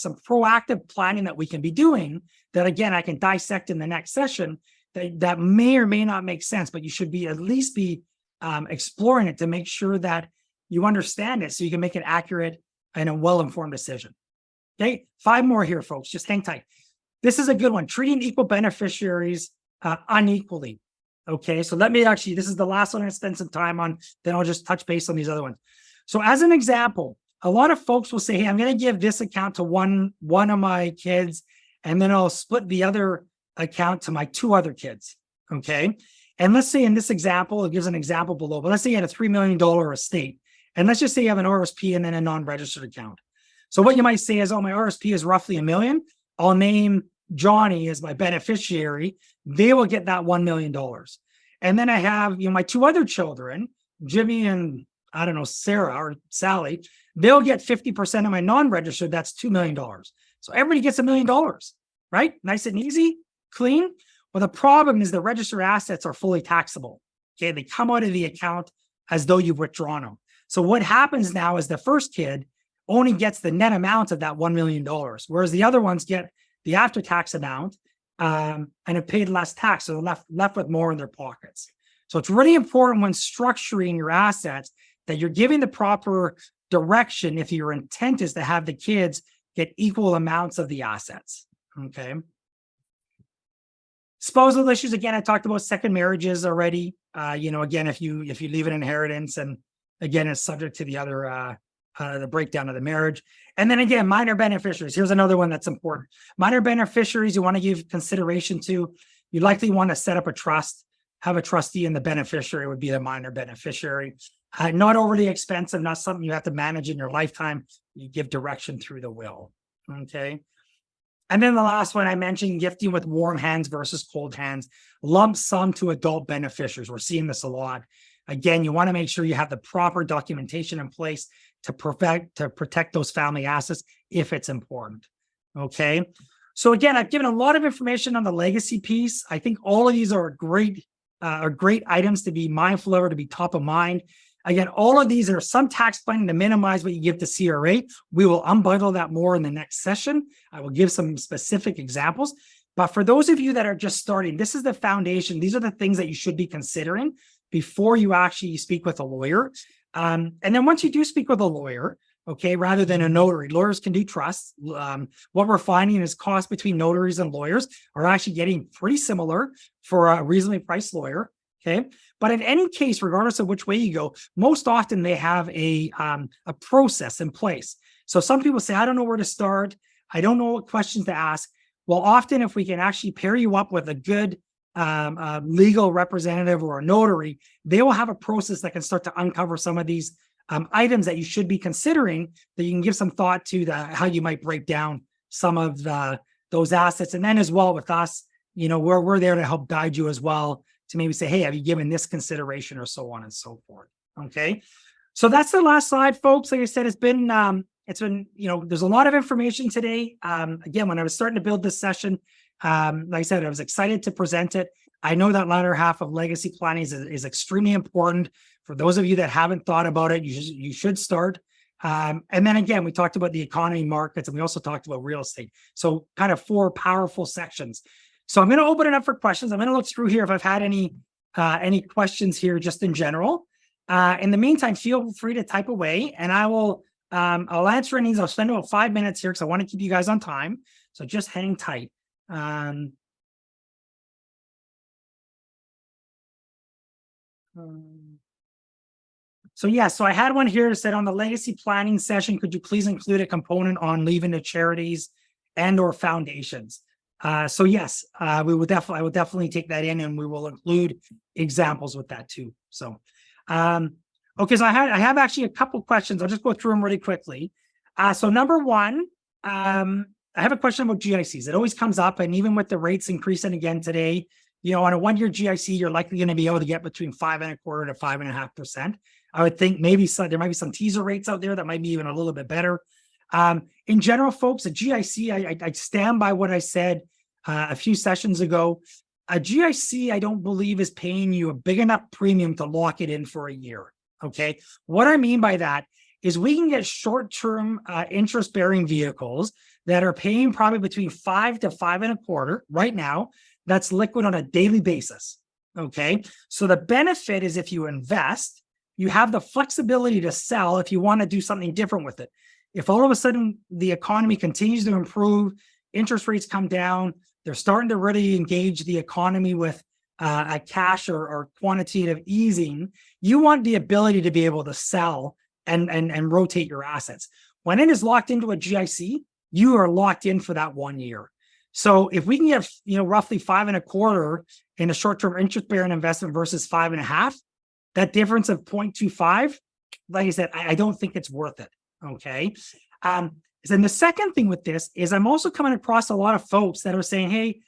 some proactive planning that we can be doing that, again, I can dissect in the next session that may or may not make sense, but you should at least be exploring it to make sure that you understand it so you can make an accurate and a well-informed decision. Okay, 5 more here, folks. Just hang tight. This is a good one. Treating equal beneficiaries unequally. Okay, so this is the last one I spend some time on, then I'll just touch base on these other ones. So as an example, a lot of folks will say, hey, I'm going to give this account to one of my kids, and then I'll split the other account to my 2 other kids. Okay, and let's say in this example, it gives an example below, but let's say you had a $3 million estate. And let's just say you have an RSP and then a non-registered account. So what you might say is, oh, my RSP is roughly $1 million. I'll name Johnny as my beneficiary. They will get that $1 million. And then I have, my 2 other children, Jimmy and Sarah or Sally, they'll get 50% of my non-registered. That's $2 million. So everybody gets $1 million, right? Nice and easy, clean. Well, the problem is the registered assets are fully taxable. Okay, they come out of the account as though you've withdrawn them. So what happens now is the first kid only gets the net amount of that $1 million, whereas the other ones get the after-tax amount and have paid less tax, so they're left with more in their pockets. So it's really important when structuring your assets that you're giving the proper direction if your intent is to have the kids get equal amounts of the assets. Okay. Spousal issues, again, I talked about second marriages already. Again, if you leave an inheritance, and again, it's subject to the other the breakdown of the marriage. And then again, minor beneficiaries. Here's another one that's important. Minor beneficiaries you want to give consideration to. You likely want to set up a trust, have a trustee, and the beneficiary would be the minor beneficiary. Not overly expensive, not something you have to manage in your lifetime. You give direction through the will. Okay. And then the last one I mentioned, gifting with warm hands versus cold hands, lump sum to adult beneficiaries. We're seeing this a lot. Again, you want to make sure you have the proper documentation in place to protect those family assets if it's important. Okay. So again, I've given a lot of information on the legacy piece. I think all of these are great items to be mindful of or to be top of mind. Again, all of these are some tax planning to minimize what you give to CRA. We will unbundle that more in the next session. I will give some specific examples. But for those of you that are just starting, this is the foundation. These are the things that you should be considering before you actually speak with a lawyer. And then once you do speak with a lawyer, okay, rather than a notary, lawyers can do trusts. What we're finding is costs between notaries and lawyers are actually getting pretty similar for a reasonably priced lawyer. Okay. But in any case, regardless of which way you go, most often they have a process in place. So some people say, I don't know where to start. I don't know what questions to ask. Well, often if we can actually pair you up with a good legal representative or a notary, they will have a process that can start to uncover some of these items that you should be considering, that you can give some thought to how you might break down some of those assets. And then as well with us, we're there to help guide you as well, to maybe say, hey, have you given this consideration, or so on and so forth. Okay. So that's the last slide, folks. Like I said, it's been, there's a lot of information today. Again, when I was starting to build this session, like I said, I was excited to present it. I know that latter half of legacy planning is extremely important. For those of you that haven't thought about it, you should start. And then again, we talked about the economy, markets, and we also talked about real estate. So kind of 4 powerful sections. So I'm going to open it up for questions. I'm going to look through here if I've had any questions here just in general. In the meantime, feel free to type away, and I'll answer any. I'll spend about 5 minutes here because I want to keep you guys on time. So just hang tight. So I had one here that said, on the legacy planning session, could you please include a component on leaving to charities and or foundations? So yes, I will definitely take that in, and we will include examples with that too. So, okay, so I have actually a couple questions. I'll just go through them really quickly. So number one, I have a question about GICs. It always comes up, and even with the rates increasing again today, on a 1 year GIC, you're likely going to be able to get between 5.25% to 5.5%. I would think maybe there might be some teaser rates out there that might be even a little bit better. In general, folks, a GIC, I stand by what I said a few sessions ago. A GIC, I don't believe, is paying you a big enough premium to lock it in for a year. Okay. What I mean by that is we can get short-term interest-bearing vehicles that are paying probably between 5 to 5.25 right now. That's liquid on a daily basis. Okay. So the benefit is if you invest, you have the flexibility to sell if you want to do something different with it. If all of a sudden the economy continues to improve, interest rates come down, they're starting to really engage the economy with a cash or quantitative easing, you want the ability to be able to sell and rotate your assets. When it is locked into a GIC, you are locked in for that 1 year. So if we can get roughly 5.25 in a short-term interest-bearing investment versus 5.5, that difference of 0.25, like I said, I don't think it's worth it. Okay. Then the second thing with this is I'm also coming across a lot of folks that are saying, hey,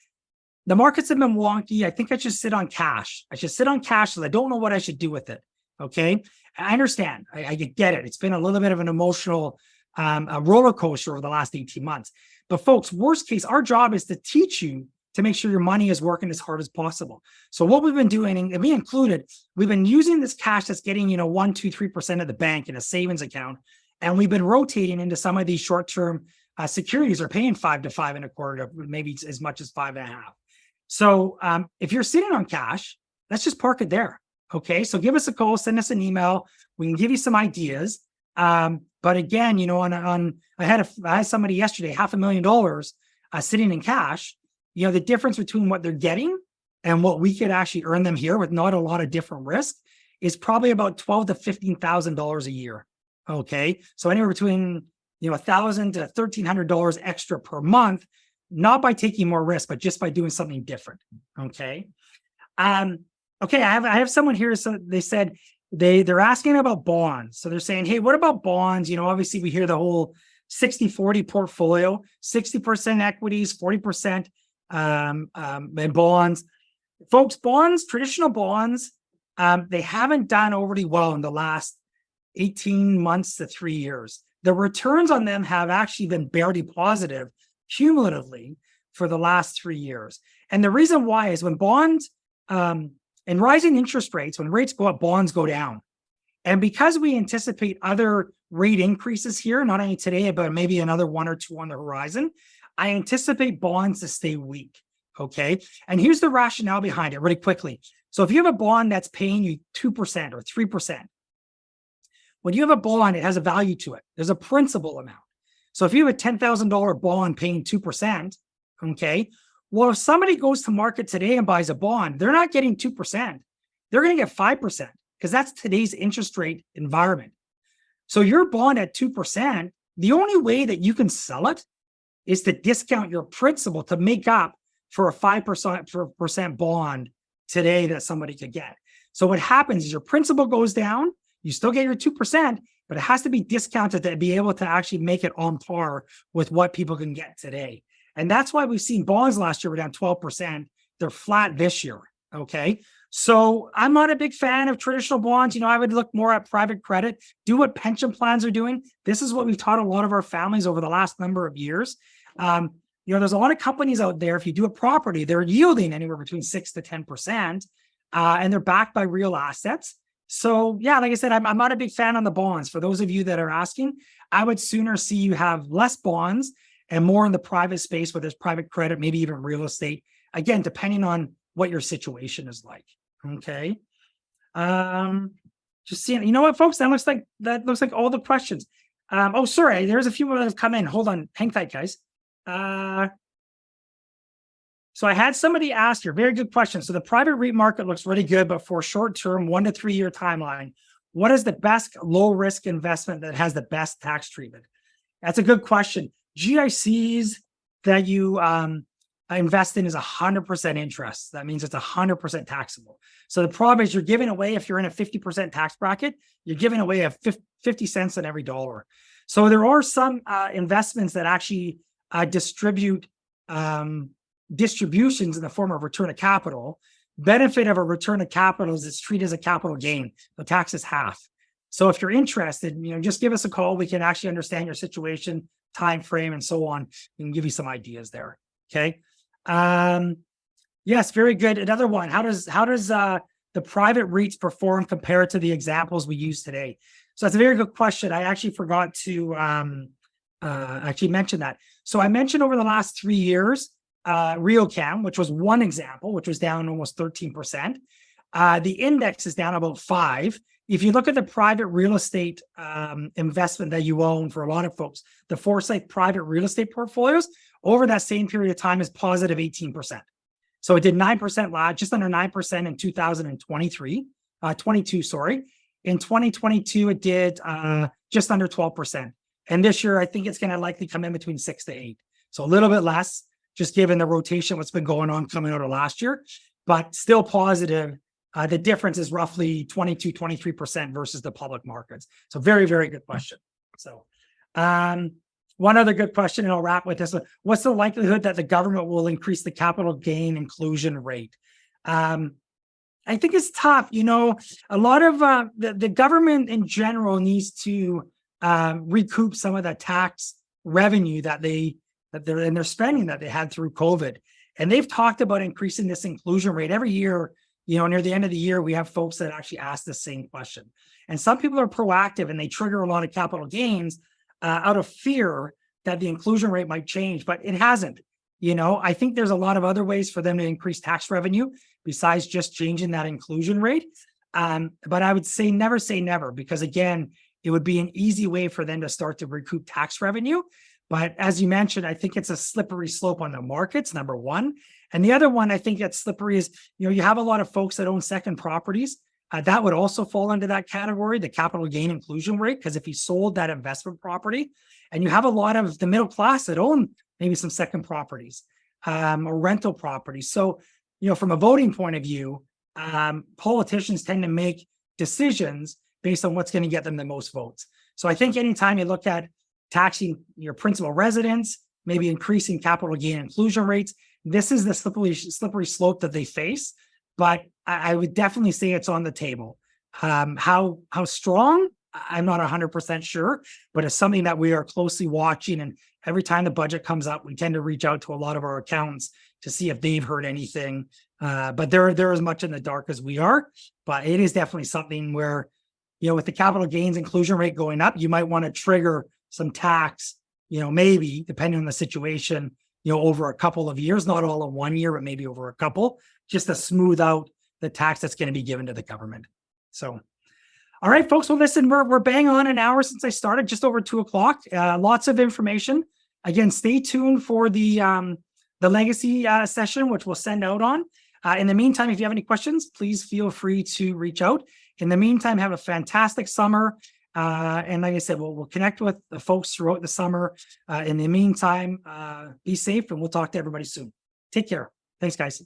the markets have been wonky. I think I should sit on cash. I should sit on cash because I don't know what I should do with it. Okay. I understand. I get it. It's been a little bit of an emotional a roller coaster over the last 18 months. But folks, worst case, our job is to teach you to make sure your money is working as hard as possible. So what we've been doing, and we included, we've been using this cash that's getting, 1, 2, 3% of the bank in a savings account. And we've been rotating into some of these short-term securities are paying 5 to 5.25, maybe as much as 5.5. So if you're sitting on cash, let's just park it there. Okay. So give us a call, send us an email. We can give you some ideas. But again, I had somebody yesterday, $500,000 sitting in cash. The difference between what they're getting and what we could actually earn them here with not a lot of different risk is probably about $12,000 to $15,000 a year. Okay. So anywhere between, $1,000 to $1,300 extra per month, not by taking more risk, but just by doing something different. Okay. Okay. I have someone here. So they said they're asking about bonds. So they're saying, hey, what about bonds? Obviously we hear the whole 60-40 portfolio, 60% equities, 40% in bonds. Folks, bonds, traditional bonds, they haven't done overly well in the last 18 months to 3 years. The returns on them have actually been barely positive cumulatively for the last 3 years. And the reason why is when bonds and rising interest rates, when rates go up, bonds go down. And because we anticipate other rate increases here, not only today, but maybe another 1 or 2 on the horizon, I anticipate bonds to stay weak. Okay. And here's the rationale behind it really quickly. So if you have a bond that's paying you 2% or 3%, when you have a bond, it has a value to it. There's a principal amount. So if you have a $10,000 bond paying 2%, okay, well, if somebody goes to market today and buys a bond, they're not getting 2%. They're going to get 5% because that's today's interest rate environment. So your bond at 2%, the only way that you can sell it is to discount your principal to make up for a 5% bond today that somebody could get. So what happens is your principal goes down, you still get your 2%, but it has to be discounted to be able to actually make it on par with what people can get today. And that's why we've seen bonds last year were down 12%. They're flat this year. Okay. So I'm not a big fan of traditional bonds. I would look more at private credit, do what pension plans are doing. This is what we've taught a lot of our families over the last number of years. There's a lot of companies out there. If you do a property, they're yielding anywhere between 6 to 10%, and they're backed by real assets. So yeah, like I said, I'm not a big fan on the bonds. For those of you that are asking, I would sooner see you have less bonds and more in the private space where there's private credit, maybe even real estate. Again, depending on what your situation is like. Okay. Just seeing, you know what, folks, that looks like all the questions. Oh, sorry, there's a few more that have come in. Hold on, hang tight, guys. So I had somebody ask here, very good question. So the private REIT market looks really good, but for short-term 1 to 3 year timeline, what is the best low risk investment that has the best tax treatment? That's a good question. GICs that you invest in is 100% interest. That means it's 100% taxable. So the problem is you're giving away, if you're in a 50% tax bracket, you're giving away 50 cents on every dollar. So there are some investments that actually distribute distributions in the form of return of capital. Benefit of a return of capital is it's treated as a capital gain. The tax is half. So if you're interested, just give us a call. We can actually understand your situation, time frame, and so on. We can give you some ideas there. Okay. Yes, very good. Another one. How does the private REITs perform compared to the examples we use today? So that's a very good question. I actually forgot to actually mention that. So I mentioned over the last 3 years, RioCam, which was one example, which was down almost 13%. The index is down about 5%. If you look at the private real estate investment that you own for a lot of folks, the Foresight private real estate portfolios over that same period of time is positive 18%. So it did 9% just under 9% in 22, sorry. In 2022, it did just under 12%. And this year, I think it's going to likely come in between 6 to 8. So a little bit less, just given the rotation, what's been going on coming out of last year, but still positive. The difference is roughly 23% versus the public markets. So very, very good question. So one other good question, and I'll wrap with this. What's the likelihood that the government will increase the capital gain inclusion rate? I think it's tough. A lot of the government in general needs to recoup some of the tax revenue that they're spending that they had through COVID. And they've talked about increasing this inclusion rate every year. Near the end of the year, we have folks that actually ask the same question. And some people are proactive and they trigger a lot of capital gains out of fear that the inclusion rate might change, but it hasn't. I think there's a lot of other ways for them to increase tax revenue besides just changing that inclusion rate. But I would say never, because again, it would be an easy way for them to start to recoup tax revenue. But as you mentioned, I think it's a slippery slope on the markets, number one. And the other one I think that's slippery is, you have a lot of folks that own second properties. That would also fall into that category, the capital gain inclusion rate, because if you sold that investment property, and you have a lot of the middle class that own maybe some second properties or rental properties. So, from a voting point of view, politicians tend to make decisions based on what's going to get them the most votes. So I think anytime you look at taxing your principal residents, maybe increasing capital gain inclusion rates, this is the slippery slope that they face. But I would definitely say it's on the table. How strong? I'm not 100% sure, but it's something that we are closely watching. And every time the budget comes up, we tend to reach out to a lot of our accountants to see if they've heard anything. But they're as much in the dark as we are. But it is definitely something where, with the capital gains inclusion rate going up, you might want to trigger some tax, maybe depending on the situation, over a couple of years, not all in 1 year, but maybe over a couple, just to smooth out the tax that's going to be given to the government. So, all right, folks. Well, listen, we're bang on an hour since I started, just over 2:00. Lots of information. Again, stay tuned for the legacy session, which we'll send out on. In the meantime, if you have any questions, please feel free to reach out. In the meantime, have a fantastic summer. And like I said, we'll connect with the folks throughout the summer. In the meantime, be safe, and we'll talk to everybody soon. Take care. Thanks, guys.